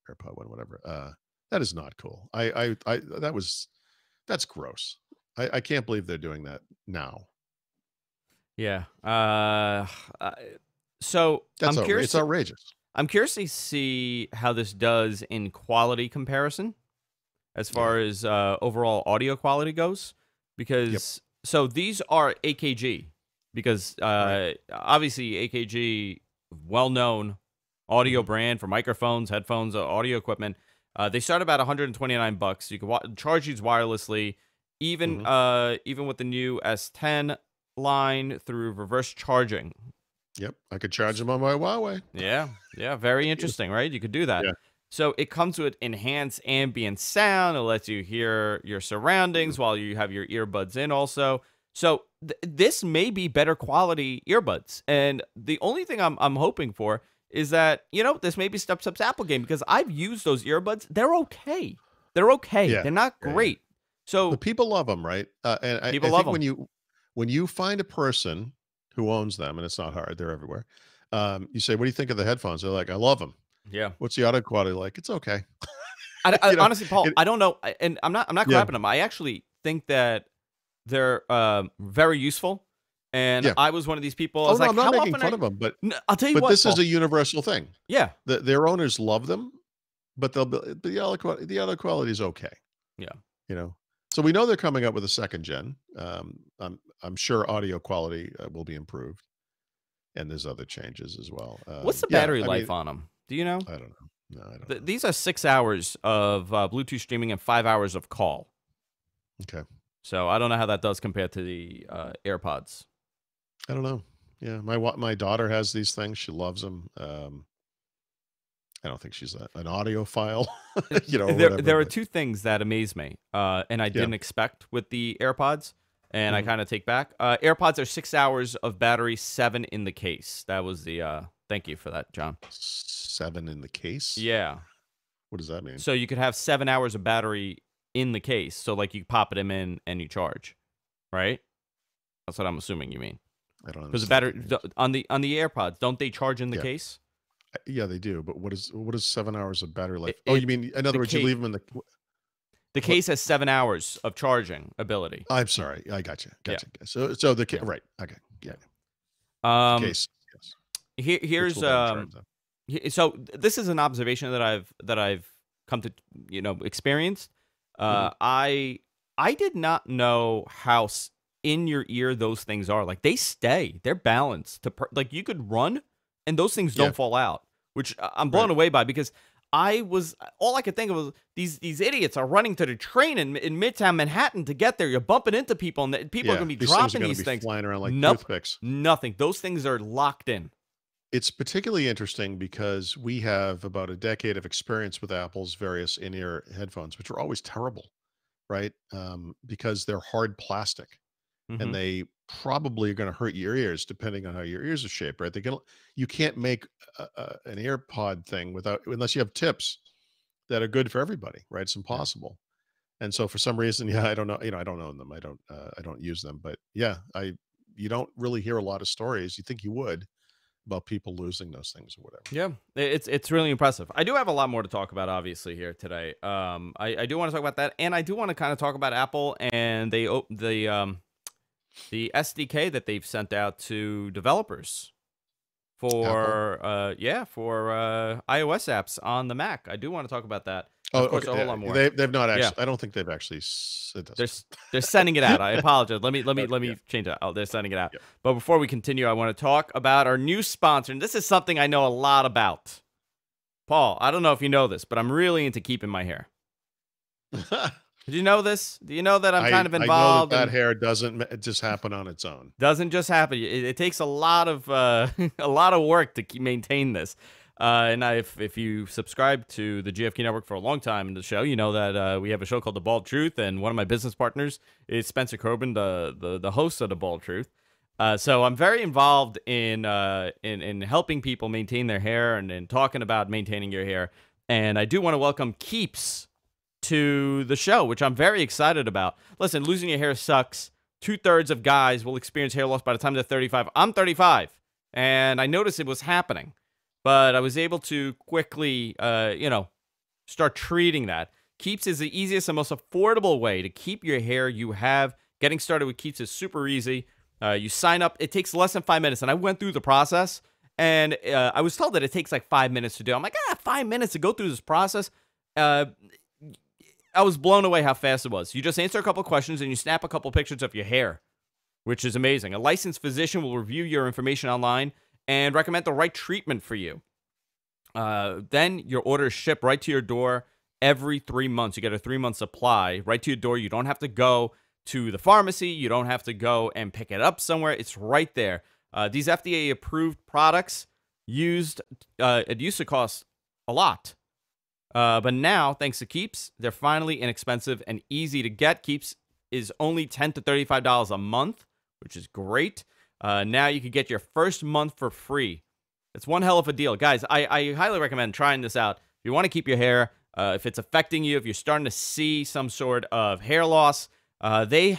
AirPod one, whatever. That is not cool. That's gross. I can't believe they're doing that now. Yeah. Uh, so It's outrageous. I'm curious to see how this does in quality comparison as Yeah. far as overall audio quality goes, Yep. because so these are AKG because Right. obviously AKG well known audio Mhm. brand for microphones, headphones, audio equipment. They start about $129. You can charge these wirelessly, even Mhm. even with the new S10 line through reverse charging. Yep. I could charge them on my Huawei. Yeah, yeah, very interesting, right? You could do that. Yeah. So it comes with enhanced ambient sound. It lets you hear your surroundings while you have your earbuds in also. So this may be better quality earbuds. And the only thing I'm hoping for is that, this maybe steps up Apple game, because I've used those earbuds. They're okay. They're okay. Yeah. They're not Yeah, yeah. great. So But people love them, right? And people I love think them. when you find a person who owns them, and it's not hard, they're everywhere. You say, "What do you think of the headphones?" They're like, "I love them." Yeah. What's the audio quality like? It's okay. I You know, honestly, Paul, it, I don't know, and I'm not yeah, crapping them. I actually think that they're very useful. And yeah. I was one of these people. I Oh was no, like, I'm not how making often fun of them, I'll tell you but what, this is Paul. a universal thing. Yeah. Their owners love them, but the audio quality is okay. Yeah. You know, so we know they're coming up with a second gen. I'm sure audio quality will be improved, and there's other changes as well. What's the Yeah, battery I mean, life on them? Do you know? I don't know. No, I don't know. These are 6 hours of Bluetooth streaming and 5 hours of call. Okay, So I don't know how that does compared to the AirPods. I don't know. Yeah, my daughter has these things. She loves them. I don't think she's an audiophile, or whatever. There are But two things that amaze me, and I yeah, didn't expect with the AirPods, and I mhm. kind of take back. AirPods are 6 hours of battery, 7 in the case. That was the. Thank you for that, John. 7 in the case. Yeah. What does that mean? So you could have 7 hours of battery in the case. So like you pop them in and you charge, right? That's what I'm assuming you mean. I don't Because the understand what battery that means. on the AirPods, don't they charge in the Yeah, case? yeah, they do. But what is 7 hours of battery life? Oh, you It mean in other the words, you case leave them in the the what? case has 7 hours of charging ability. I'm sorry. I got you. Yeah, Gotcha. So the yeah, right. Okay. Yeah. yeah. The Um, case. Yes. Which here's will then charge them. so this is an observation that I've come to experience. Mhm. I did not know how in your ear those things are. Like they stay, they're balanced like you could run and those things Yeah. don't fall out, which I'm blown Right. away by, because all I could think of was these idiots are running to the train in Midtown Manhattan to get there. You're bumping into people, and people are Yeah. gonna be These things are dropping going to these be things. flying around like Nope, toothpicks. nothing. Those things are locked in. It's particularly interesting because we have about a decade of experience with Apple's various in-ear headphones, which are always terrible, right? Because they're hard plastic. Hmm. And they probably are going to hurt your ears depending on how your ears are shaped, right? You can't make an AirPod thing unless you have tips that are good for everybody, right? It's Yeah. impossible. And so for some reason, yeah, I don't know, I don't own them. I don't use them, but yeah, you don't really hear a lot of stories. You think you would about people losing those things or whatever. Yeah, it's really impressive. I do have a lot more to talk about, obviously, here today. I do want to talk about that, and I do want to kind of talk about Apple and the SDK that they've sent out to developers Apple. for iOS apps on the Mac. I do want to talk about that, and Oh, of course okay. a whole lot more. They've not Yeah, actually. I don't think they've actually. It they're doesn't. they're sending it out. I apologize. Let Yeah. me change that. Oh, they're sending it out. Yeah. But before we continue, I want to talk about our new sponsor, and this is something I know a lot about. Paul, I don't know if you know this, but I'm really into keeping my hair. Did you know this? Do you know that I'm kind of I know that involved that and hair doesn't just happen on its own. doesn't just happen? It takes a lot of a lot of work to maintain this. If you subscribe to the GFQ network for a long time in the show, you know that we have a show called The Bald Truth, and one of my business partners is Spencer Coburn, the host of The Bald Truth. So I'm very involved in helping people maintain their hair and talking about maintaining your hair. And I do want to welcome Keeps to the show, which I'm very excited about. Listen, losing your hair sucks. 2/3 of guys will experience hair loss by the time they're 35. I'm 35, and I noticed it was happening, but I was able to quickly, start treating that. Keeps is the easiest and most affordable way to keep your hair you have. Getting started with Keeps is super easy. You sign up. It takes less than 5 minutes, and I went through the process, and I was told that it takes like 5 minutes to do. I'm like, 5 minutes to go through this process? Uh, I was blown away how fast it was. You just answer a couple questions and you snap a couple pictures of your hair, which is amazing. A licensed physician will review your information online and recommend the right treatment for you. Then your order is shipped right to your door every 3 months. You get a 3-month supply right to your door. You don't have to go to the pharmacy. You don't have to go and pick it up somewhere. It's right there. These FDA-approved products it used to cost a lot. But now, thanks to Keeps, they're finally inexpensive and easy to get. Keeps is only $10 to $35 a month, which is great. Now you can get your first month for free. It's one hell of a deal. Guys, I highly recommend trying this out. If you want to keep your hair, if it's affecting you, if you're starting to see some sort of hair loss, they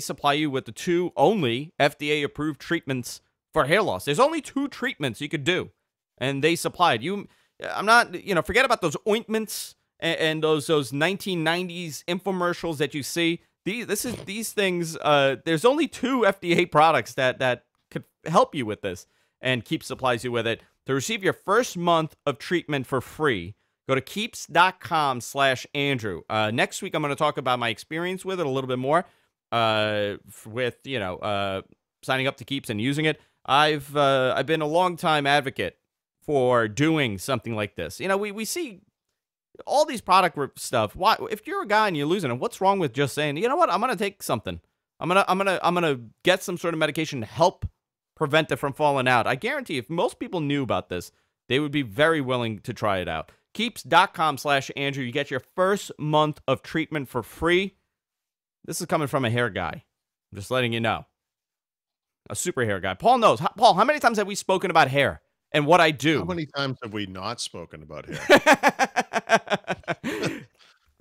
supply you with the 2 only FDA-approved treatments for hair loss. There's only 2 treatments you could do, and they supplied you. I'm not, forget about those ointments and those 1990s infomercials that you see. These things. There's only 2 FDA products that could help you with this, and Keep supplies you with it. To receive your first month of treatment for free, go to keeps.com/Andrew. Next week, I'm going to talk about my experience with it a little bit more, with signing up to Keeps and using it. I've been a long time advocate for doing something like this. We see all these product stuff. Why, if you're a guy and you're losing it, what's wrong with just saying, you know what, I'm going to take something. I'm gonna get some sort of medication to help prevent it from falling out. I guarantee if most people knew about this, they would be very willing to try it out. Keeps.com/Andrew. You get your first month of treatment for free. This is coming from a hair guy. I'm just letting you know. A super hair guy. Paul knows. Paul, how many times have we spoken about hair and what I do? How many times have we not spoken about hair?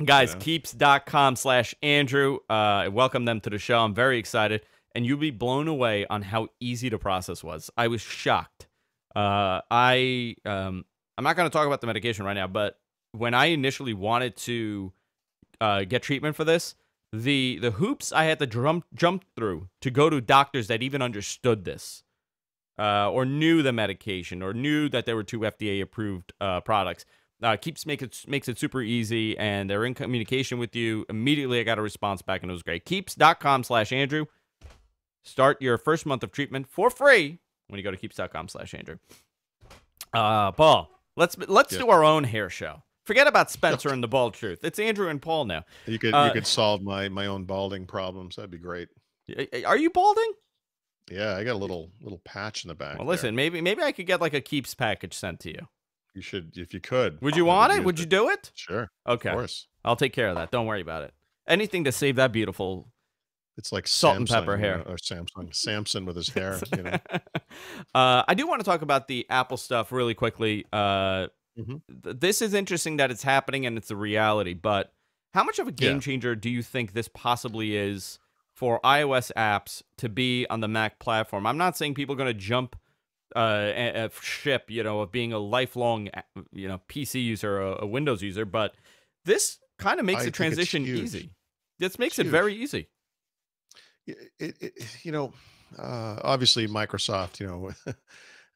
Guys, Keeps.com/Andrew. Welcome them to the show. I'm very excited. And you'll be blown away on how easy the process was. I was shocked. I'm not going to talk about the medication right now, but when I initially wanted to get treatment for this, the hoops I had to jump through to go to doctors that even understood this, or knew the medication, or knew that there were 2 FDA-approved products. Keeps makes it super easy, and they're in communication with you. Immediately, I got a response back, and it was great. Keeps.com/Andrew. Start your first month of treatment for free when you go to Keeps.com/Andrew. Paul, let's do our own hair show. Forget about Spencer and the Bald Truth. It's Andrew and Paul now. You could solve my own balding problems. That'd be great. Are you balding? Yeah, I got a little patch in the back. Well, listen, maybe I could get like a Keeps package sent to you. You should, if you could. Would you want it? Would you do it? Sure. Okay. Of course. I'll take care of that. Don't worry about it. Anything to save that beautiful. It's like salt Samsung, and pepper hair, or Samson with his hair. I do want to talk about the Apple stuff really quickly. This is interesting that it's happening and it's a reality, but how much of a game changer do you think this possibly is for iOS apps to be on the Mac platform? I'm not saying people are going to jump ship, of being a lifelong, PC user or a Windows user, but this kind of makes the transition easy. This makes it very easy. Obviously Microsoft,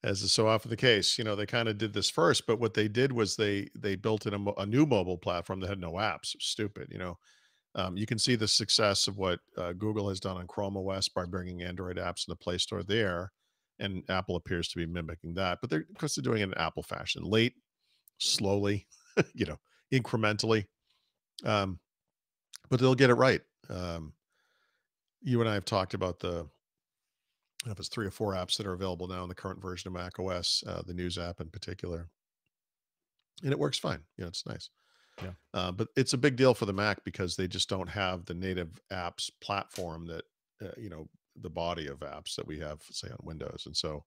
as is so often the case, they kind of did this first, but what they did was they built in a new mobile platform that had no apps. Stupid. You can see the success of what Google has done on Chrome OS by bringing Android apps in the Play Store there, and Apple appears to be mimicking that, but of course they're doing it in Apple fashion, late, slowly, incrementally, but they'll get it right. You and I have talked about it's 3 or 4 apps that are available now in the current version of Mac OS, the News app in particular, and it works fine. It's nice. Yeah. But it's a big deal for the Mac because they just don't have the native apps platform that, the body of apps that we have, say, on Windows. And so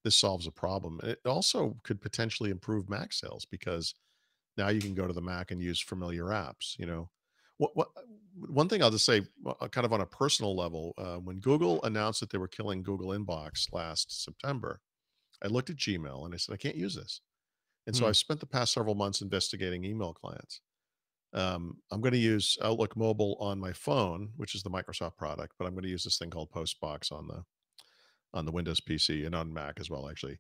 this solves a problem. And it also could potentially improve Mac sales because now you can go to the Mac and use familiar apps. One thing I'll just say, kind of on a personal level, when Google announced that they were killing Google Inbox last September, I looked at Gmail and I said, I can't use this. And so I've spent the past several months investigating email clients. I'm going to use Outlook Mobile on my phone, which is the Microsoft product, but I'm going to use this thing called Postbox on the Windows PC and on Mac as well, actually.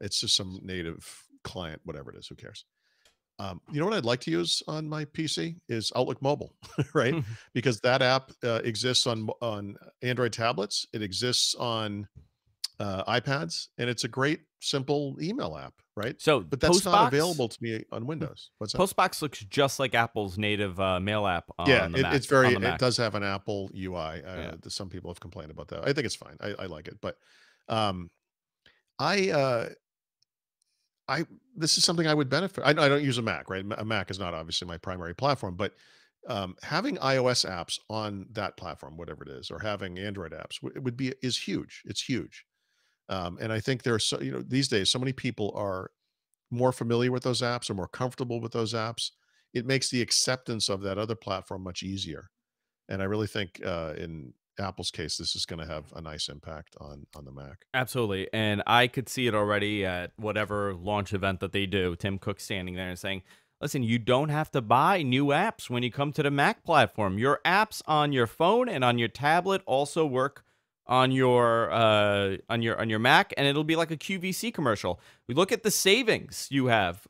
It's just some native client, whatever it is, who cares? You know what I'd like to use on my PC is Outlook Mobile, right? Because that app exists on Android tablets. It exists on iPads, and it's a great, simple email app, right? So, but that's not available to me on Windows. What's that? Postbox looks just like Apple's native mail app. It's very. It does have an Apple UI. Some people have complained about that. I think it's fine. I like it, but this is something I would benefit. I don't use a Mac, right? A Mac is not obviously my primary platform, but Having iOS apps on that platform, whatever it is, or having Android apps it would be is huge. It's huge. And I think there are so these days so many people are more familiar with those apps or more comfortable with those apps. It makes the acceptance of that other platform much easier. And I really think in Apple's case, this is going to have a nice impact on the Mac. Absolutely. And I could see it already at whatever launch event that they do. Tim Cook standing there and saying, listen, you don't have to buy new apps when you come to the Mac platform. Your apps on your phone and on your tablet also work on your Mac, and it'll be like a QVC commercial. We look at the savings you have.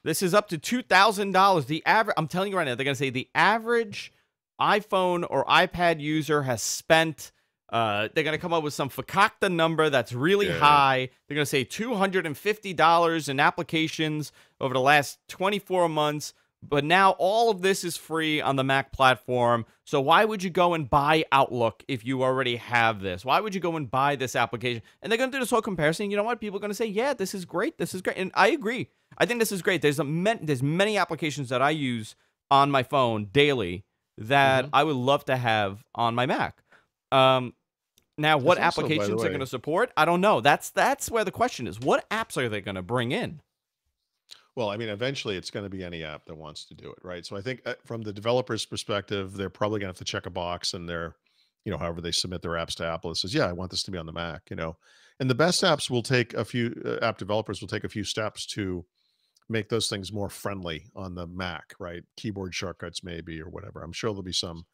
This is up to $2,000. The average, I'm telling you right now, they're gonna say the average iPhone or iPad user has spent. They're gonna come up with some fakakta number that's really Yeah. high. They're gonna say $250 in applications over the last 24 months. But now all of this is free on the Mac platform. So why would you go and buy Outlook if you already have this? Why would you go and buy this application? And they're gonna do this whole comparison. You know what? People are gonna say, "Yeah, this is great. This is great," and I agree. I think this is great. There's many applications that I use on my phone daily that Hmm. I would love to have on my Mac. Um, Now, I what think so, by the applications they're going way. to support, I don't know. That's where the question is. What apps are they going to bring in? Well, I mean, eventually it's going to be any app that wants to do it, right? So I think from the developer's perspective, they're probably going to have to check a box and however they submit their apps to Apple, it says, yeah, I want this to be on the Mac. And the best apps will take a few, app developers will take a few steps to make those things more friendly on the Mac, right? Keyboard shortcuts, maybe, or whatever. I'm sure there'll be some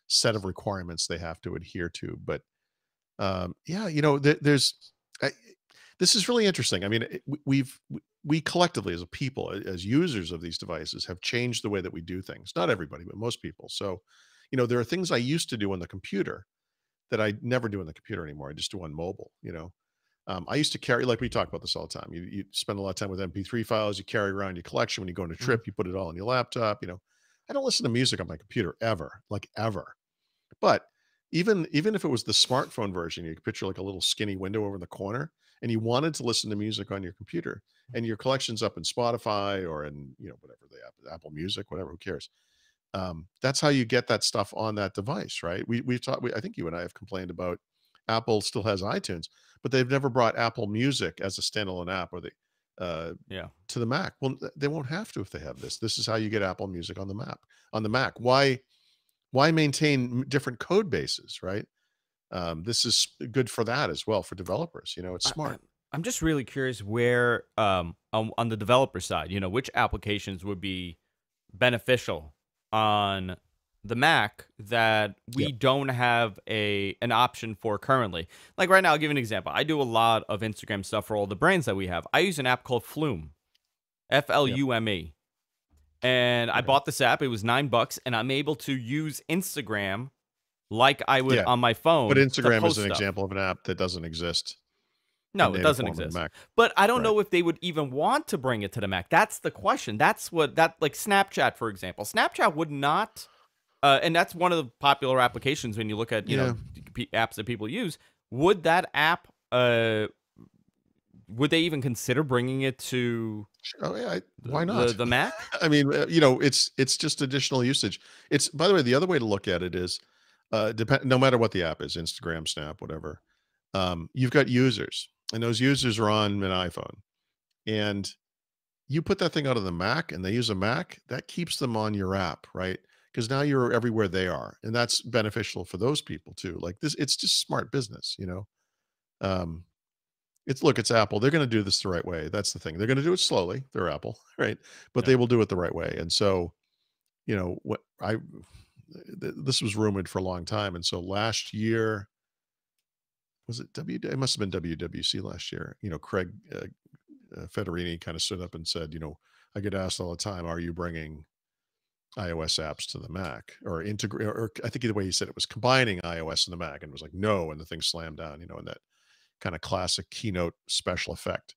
set of requirements they have to adhere to. But yeah, I, this is really interesting. I mean, we collectively as a people, as users of these devices, have changed the way that we do things. Not everybody, but most people. So, there are things I used to do on the computer that I never do on the computer anymore. I just do on mobile. I used to carry, like we talk about this all the time. You spend a lot of time with MP3 files. You carry around your collection. When you go on a Mhm. trip, you put it all on your laptop. I don't listen to music on my computer ever, like ever. But even if it was the smartphone version, you could picture like a little skinny window over in the corner, and you wanted to listen to music on your computer, and your collection's up in Spotify or in whatever the Apple Music, whatever. Who cares? That's how you get that stuff on that device, right? We've talked. I think you and I have complained about Apple still has iTunes, but they've never brought Apple Music as a standalone app or uh, Yeah. to the Mac. Well, they won't have to if they have this. This is how you get Apple Music on the Mac. Why maintain different code bases, right? This is good for that as well for developers. It's I, I, smart. I'm just really curious where, on the developer side, which applications would be beneficial on the Mac that Yeah. we don't have an option for currently. Like right now, I'll give you an example. I do a lot of Instagram stuff for all the brands that we have. I use an app called Flume, Yeah. Flume. And I Okay. bought this app. It was $9, and I'm able to use Instagram like I would Yeah. on my But phone to Instagram is post an stuff. example of an app that doesn't exist in No, it native doesn't form on the exist. Mac. But I don't Right. know if they would even want to bring it to the Mac. That's the question. That's what that like Snapchat, for example. Snapchat would not, and that's one of the popular applications when you look at Yeah. apps that people use. Would that app? Would they even consider bringing it to Oh yeah. Why the not? the Mac? I mean, it's just additional usage. It's by the way, the other way to look at it is, no matter what the app is, Instagram, Snap, whatever. You've got users, and those users are on an iPhone, and you put that thing out on the Mac, and they use a Mac. That keeps them on your app, right? Because now you're everywhere they are, and that's beneficial for those people too. Like this, it's just smart business. Um, it's Apple. They're going to do this the right way. That's the thing. They're going to do it slowly. They're Apple, right? But Yeah. they will do it the right way. And so, what this was rumored for a long time. And so last year, was it it must have been WWC last year. Craig Federini kind of stood up and said, I get asked all the time, are you bringing iOS apps to the Mac or integrate? Or I think the way he said it was combining iOS and the Mac, and it was like no, and the thing slammed down. In that kind of classic keynote special effect.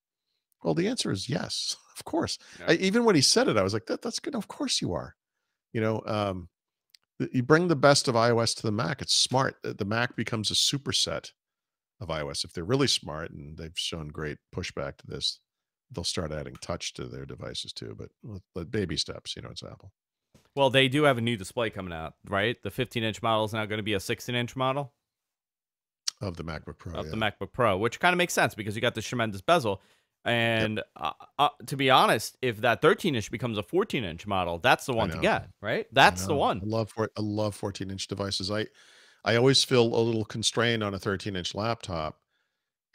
Well, the answer is yes, of course. Yeah. Even when he said it, I was like, that's good. Of course you are. You know, you bring the best of iOS to the Mac. It's smart. The Mac becomes a superset of iOS. If they're really smart and they've shown great pushback to this, they'll start adding touch to their devices too. But baby steps, it's Apple. Well, they do have a new display coming out, right? The 15-inch model is now going to be a 16-inch model Of the MacBook Pro, of yeah. the MacBook Pro, which kind of makes sense because you got this tremendous bezel. Yep, And to be honest, if that 13-inch becomes a 14-inch model, that's the I one to know. get, right? I That's the know. one. I love 14-inch devices. I always feel a little constrained on a 13-inch laptop.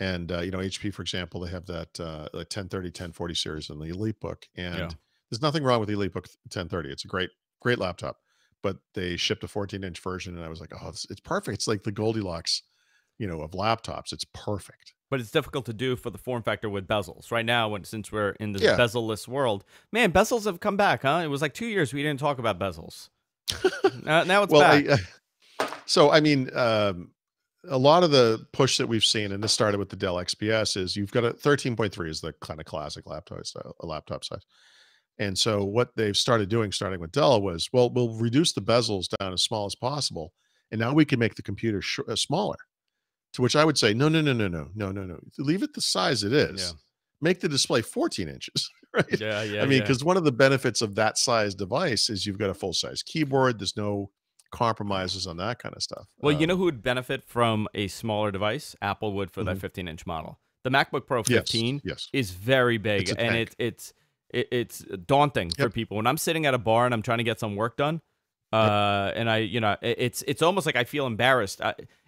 And HP, for example, they have that like 1030, 1040 series in the EliteBook, Yeah. and there's nothing wrong with the EliteBook 1030. It's a great laptop, but they shipped a 14-inch version, and I was like, oh, it's perfect. It's like the Goldilocks, of laptops. It's perfect. But it's difficult to do for the form factor with bezels. Right now, since we're in this Yeah. bezel-less world, man, bezels have come back, huh? It was like 2 years we didn't talk about bezels. Now it's Well, back. so I mean, a lot of the push that we've seen, and this started with the Dell XPS, is you've got a 13.3 is the kind of classic laptop style, a laptop size. And so what they've started doing, starting with Dell, was, well, we'll reduce the bezels down as small as possible, and now we can make the computer smaller. To which I would say, no, no, no, no, no, no, no, no. Leave it the size it Yeah. is. Make the display 14 inches, right? Yeah, yeah, I mean, yeah. because one of the benefits of that size device is you've got a full size keyboard. There's no compromises on that kind of stuff. Well, you know who would benefit from a smaller device? Apple would for that Mhm. 15-inch model. The MacBook Pro Yes, 15 yes. is very big, It's a and tank. it's daunting for Yep. people. When I'm sitting at a bar and I'm trying to get some work done, Yep. and it's almost like I feel embarrassed.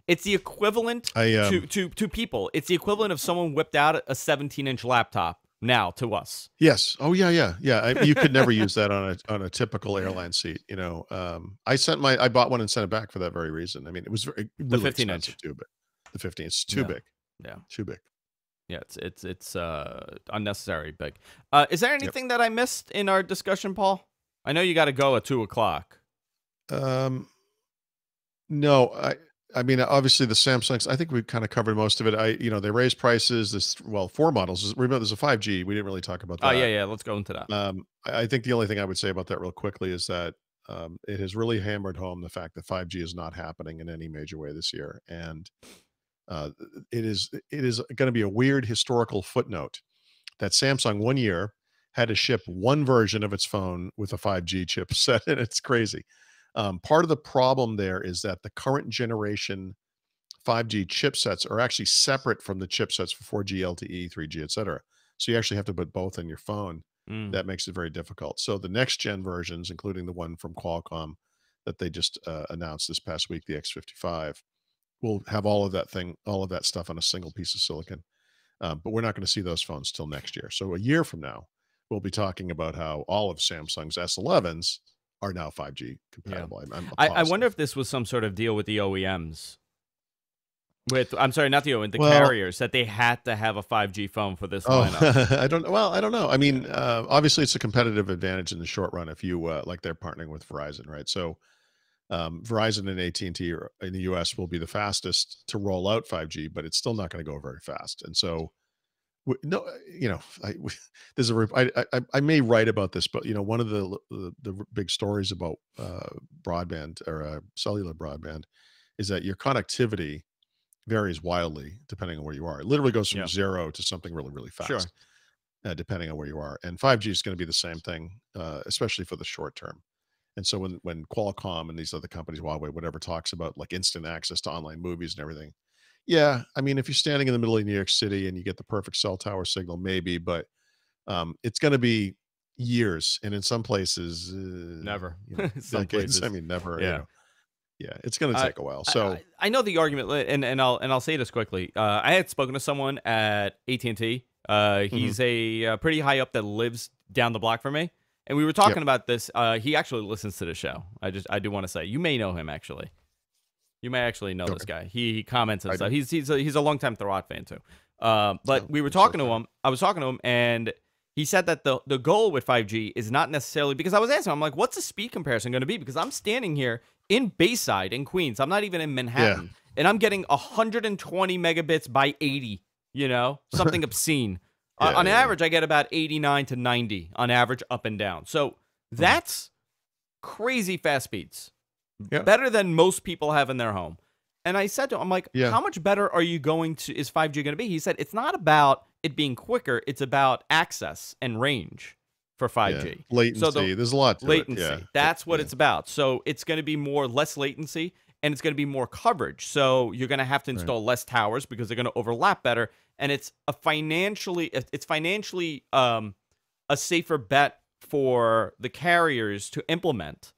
It's the equivalent I to people. It's the equivalent of someone whipped out a 17-inch laptop now to us. Yes. Oh yeah, yeah, yeah. You could never use that on a typical airline seat. I bought one and sent it back for that very reason. I mean, it was The really 15-inch. expensive too, but the 15, it's too Yeah. big, Yeah. too big. Yeah, it's unnecessary big. Is there Yep. anything that I missed in our discussion, Paul? I know you got to go at 2 o'clock. Um, no, I mean, obviously the Samsungs, I think we kind of covered most of it. They raised prices. Four models. Remember, there's a 5G. We didn't really talk about Oh that. yeah. Let's go into that. I think the only thing I would say about that real quickly is that it has really hammered home the fact that 5G is not happening in any major way this year, and uh, it is going to be a weird historical footnote that Samsung one year had to ship one version of its phone with a 5G chipset, and it's crazy. Part of the problem there is that the current generation 5G chipsets are actually separate from the chipsets for 4G, LTE, 3G, et cetera. So you actually have to put both in your phone. Mm. That makes it very difficult. So the next gen versions, including the one from Qualcomm that they just announced this past week, the X55, will have all of that stuff on a single piece of silicon. But we're not going to see those phones till next year. So a year from now, we'll be talking about how all of Samsung's S11s are now 5G Yeah. compatible. I'm I wonder positive. if this was some sort of deal with the OEMs. I'm sorry, not the OEM, the Well, carriers, that they had to have a 5G phone for this oh, lineup. I don't know. I mean, obviously it's a competitive advantage in the short run if you like they're partnering with Verizon, right? So Verizon and AT&T in the US will be the fastest to roll out 5G, but it's still not going to go very fast. And so no, there's I may write about this, but one of the big stories about broadband or cellular broadband is that your connectivity varies wildly depending on where you are. It literally goes from Yeah, 0 to something really, really sure. fast, depending on where you are. And 5G is going to be the same thing, especially for the short term. And so when Qualcomm and these other companies, Huawei, whatever, talks about like instant access to online movies and everything, yeah, I mean, if you're standing in the middle of New York City and you get the perfect cell tower signal, maybe, but it's going to be years, and in some places, Never. Some decades. I places. mean, never. Yeah. Yeah, it's going to I take a while. I So, I know the argument, and I'll say this quickly. I had spoken to someone at AT&T. mhm, He's a pretty high up that lives down the block from me, and we were yep, talking about this. He actually listens to the show. I do want to say you may know him actually. You may actually know this okay, guy. He comments and I stuff. don't. He's a longtime Throt fan too. But Oh, we were I'm so talking to sorry. him. I was talking to him, and he said that the goal with 5G is not necessarily, because I was asking him, I'm like, what's the speed comparison going to be? Because I'm standing here in Bayside in Queens. I'm not even in Yeah, Manhattan, and I'm getting 120 megabits by 80. Something obscene. yeah, On yeah, yeah. average, I get about 89 to 90 on average up and down. So Mhm. that's crazy fast speeds, Yeah, better than most people have in their home. And I said to him, I'm like, yeah. how much better is 5G going to be? He said, it's not about it being quicker. It's about access and range. for Yeah. 5G. So the Latency. There's a lot to it. Yeah. latency, that's what Yeah. it's about. So it's going to be less latency, and it's going to be more coverage. So you're going to have to Right. install less towers because they're going to overlap better, and it's financially a safer bet for the carriers to implement.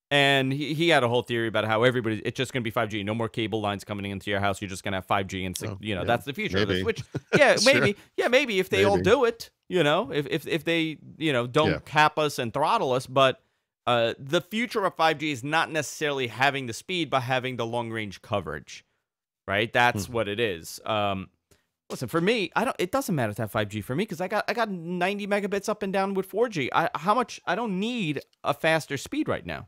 And he had a whole theory about how it's just going to be 5G. No more cable lines coming into your house. You're just going to have 5G, and Oh, you know, yeah. that's the future. Maybe. Which, yeah, Sure. maybe, maybe if they all Maybe. do it, you know, if they, you know, don't Yeah. cap us and throttle us. But the future of 5G is not necessarily having the speed, but having the long range coverage, right? That's what it is. Listen, for me, it doesn't matter to have 5G for me because I got 90 megabits up and down with 4G. I don't need a faster speed right now.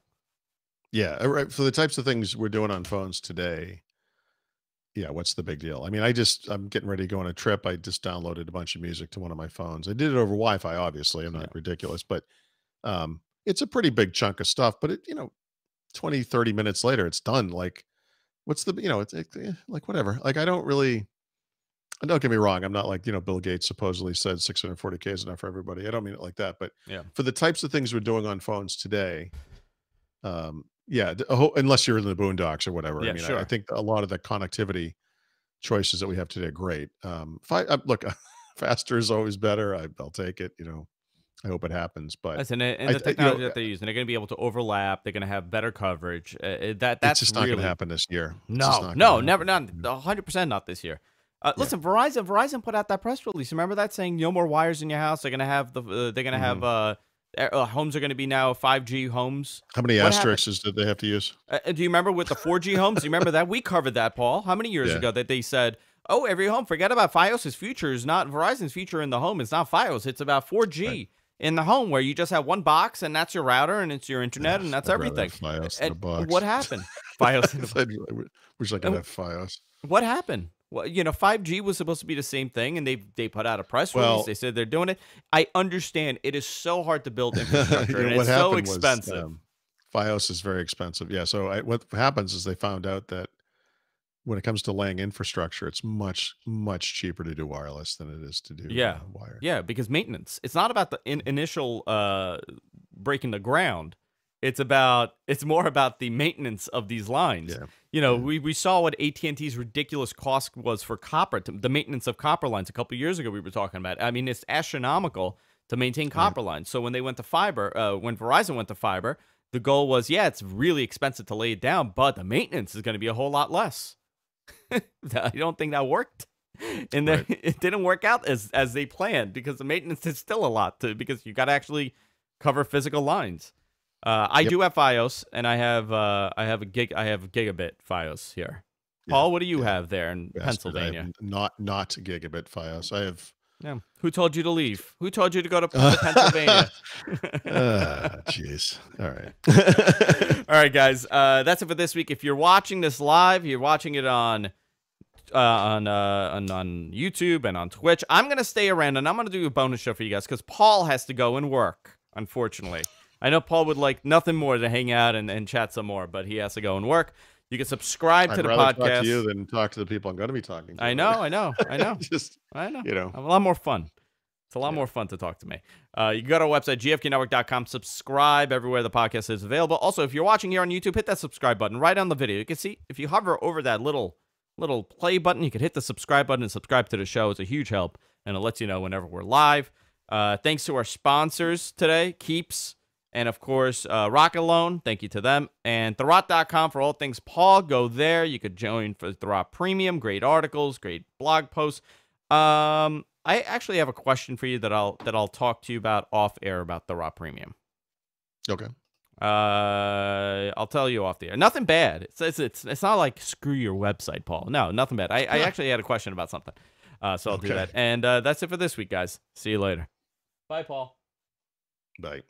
Yeah. Right. For the types of things we're doing on phones today, yeah, what's the big deal? I mean, I'm getting ready to go on a trip. I just downloaded a bunch of music to one of my phones. I did it over Wi-Fi, obviously. I'm not ridiculous, but it's a pretty big chunk of stuff. But 20, 30 minutes later, it's done. Like, what's the, like whatever. Like, I don't really. And don't get me wrong. I'm not like, Bill Gates supposedly said 640K is enough for everybody. I don't mean it like that. But Yeah. for the types of things we're doing on phones today, yeah, unless you're in the boondocks or whatever. Yeah, I mean, sure. I think a lot of the connectivity choices that we have today are great. Look, faster is always better. I'll take it. I hope it happens. But Listen, and the technology that they're using, they're going to be able to overlap. They're going to have better coverage. it's That's just not really going to happen this year. It's no, just not gonna never, happen. not 100% not this year. Listen, Verizon put out that press release. Remember that saying no more wires in your house. They're going to have homes are going to be now 5G homes. How many What asterisks did they have to use? do you remember with the 4G homes? Do you remember that? We covered that, Paul. How many years Yeah. ago that they said, oh, every home, forget about Fios's future. Is not Verizon's future in the home. It's not Fios. It's about 4G in the home where you just have one box and that's your router and it's your internet and that's I'd rather everything. have Fios than a And box. what happened? Fios. I wish I could have Fios. What happened? Well, 5G was supposed to be the same thing, and they put out a press release. Well- They said they're doing it. I understand it is so hard to build infrastructure, and What it's so happened was, expensive. Fios is very expensive. Yeah. So what happens is they found out that when it comes to laying infrastructure, it's much, much cheaper to do wireless than it is to do Yeah, wired. yeah, because maintenance. It's not about the initial breaking the ground. It's more about the maintenance of these lines. Yeah. We saw what AT&T's ridiculous cost was for copper, the maintenance of copper lines a couple of years ago. We were talking about. I mean, it's astronomical to maintain copper lines. So when they went to fiber, when Verizon went to fiber, the goal was, it's really expensive to lay it down, but the maintenance is going to be a whole lot less. I don't think that worked. And it didn't work out as they planned because the maintenance is still a lot because you got to actually cover physical lines. I do have Fios, and I have gigabit Fios here. Paul, what do you have there in Pennsylvania? Not gigabit Fios. I have. Yeah. Who told you to leave? Who told you to go to Pennsylvania? Jeez. All right. All right, guys. That's it for this week. If you're watching this live, you're watching it on YouTube and on Twitch. I'm gonna stay around and I'm gonna do a bonus show for you guys because Paul has to go and work. Unfortunately, I know Paul would like nothing more to hang out and chat some more, but he has to go and work. You can subscribe to the podcast. I'd rather talk to you than talk to the people I'm going to be talking to. I know. Just, I know. A lot more fun. It's a lot more fun to talk to me. You can go to our website, gfqnetwork.com. Subscribe everywhere the podcast is available. Also, if you're watching here on YouTube, hit that subscribe button right on the video. You can see if you hover over that little play button, you can hit the subscribe button and subscribe to the show. It's a huge help, and it lets you know whenever we're live. Thanks to our sponsors today, Keeps, and of course, Rocket Loan. Thank you to them. And Thurrott.com for all things Paul. Go there. You could join for Thurrott Premium. Great articles, great blog posts. I actually have a question for you that I'll talk to you about off air about Thurrott Premium. Okay. I'll tell you off the air. Nothing bad. It's not like screw your website, Paul. No, nothing bad. I actually had a question about something. So I'll do that. And that's it for this week, guys. See you later. Bye, Paul. Bye.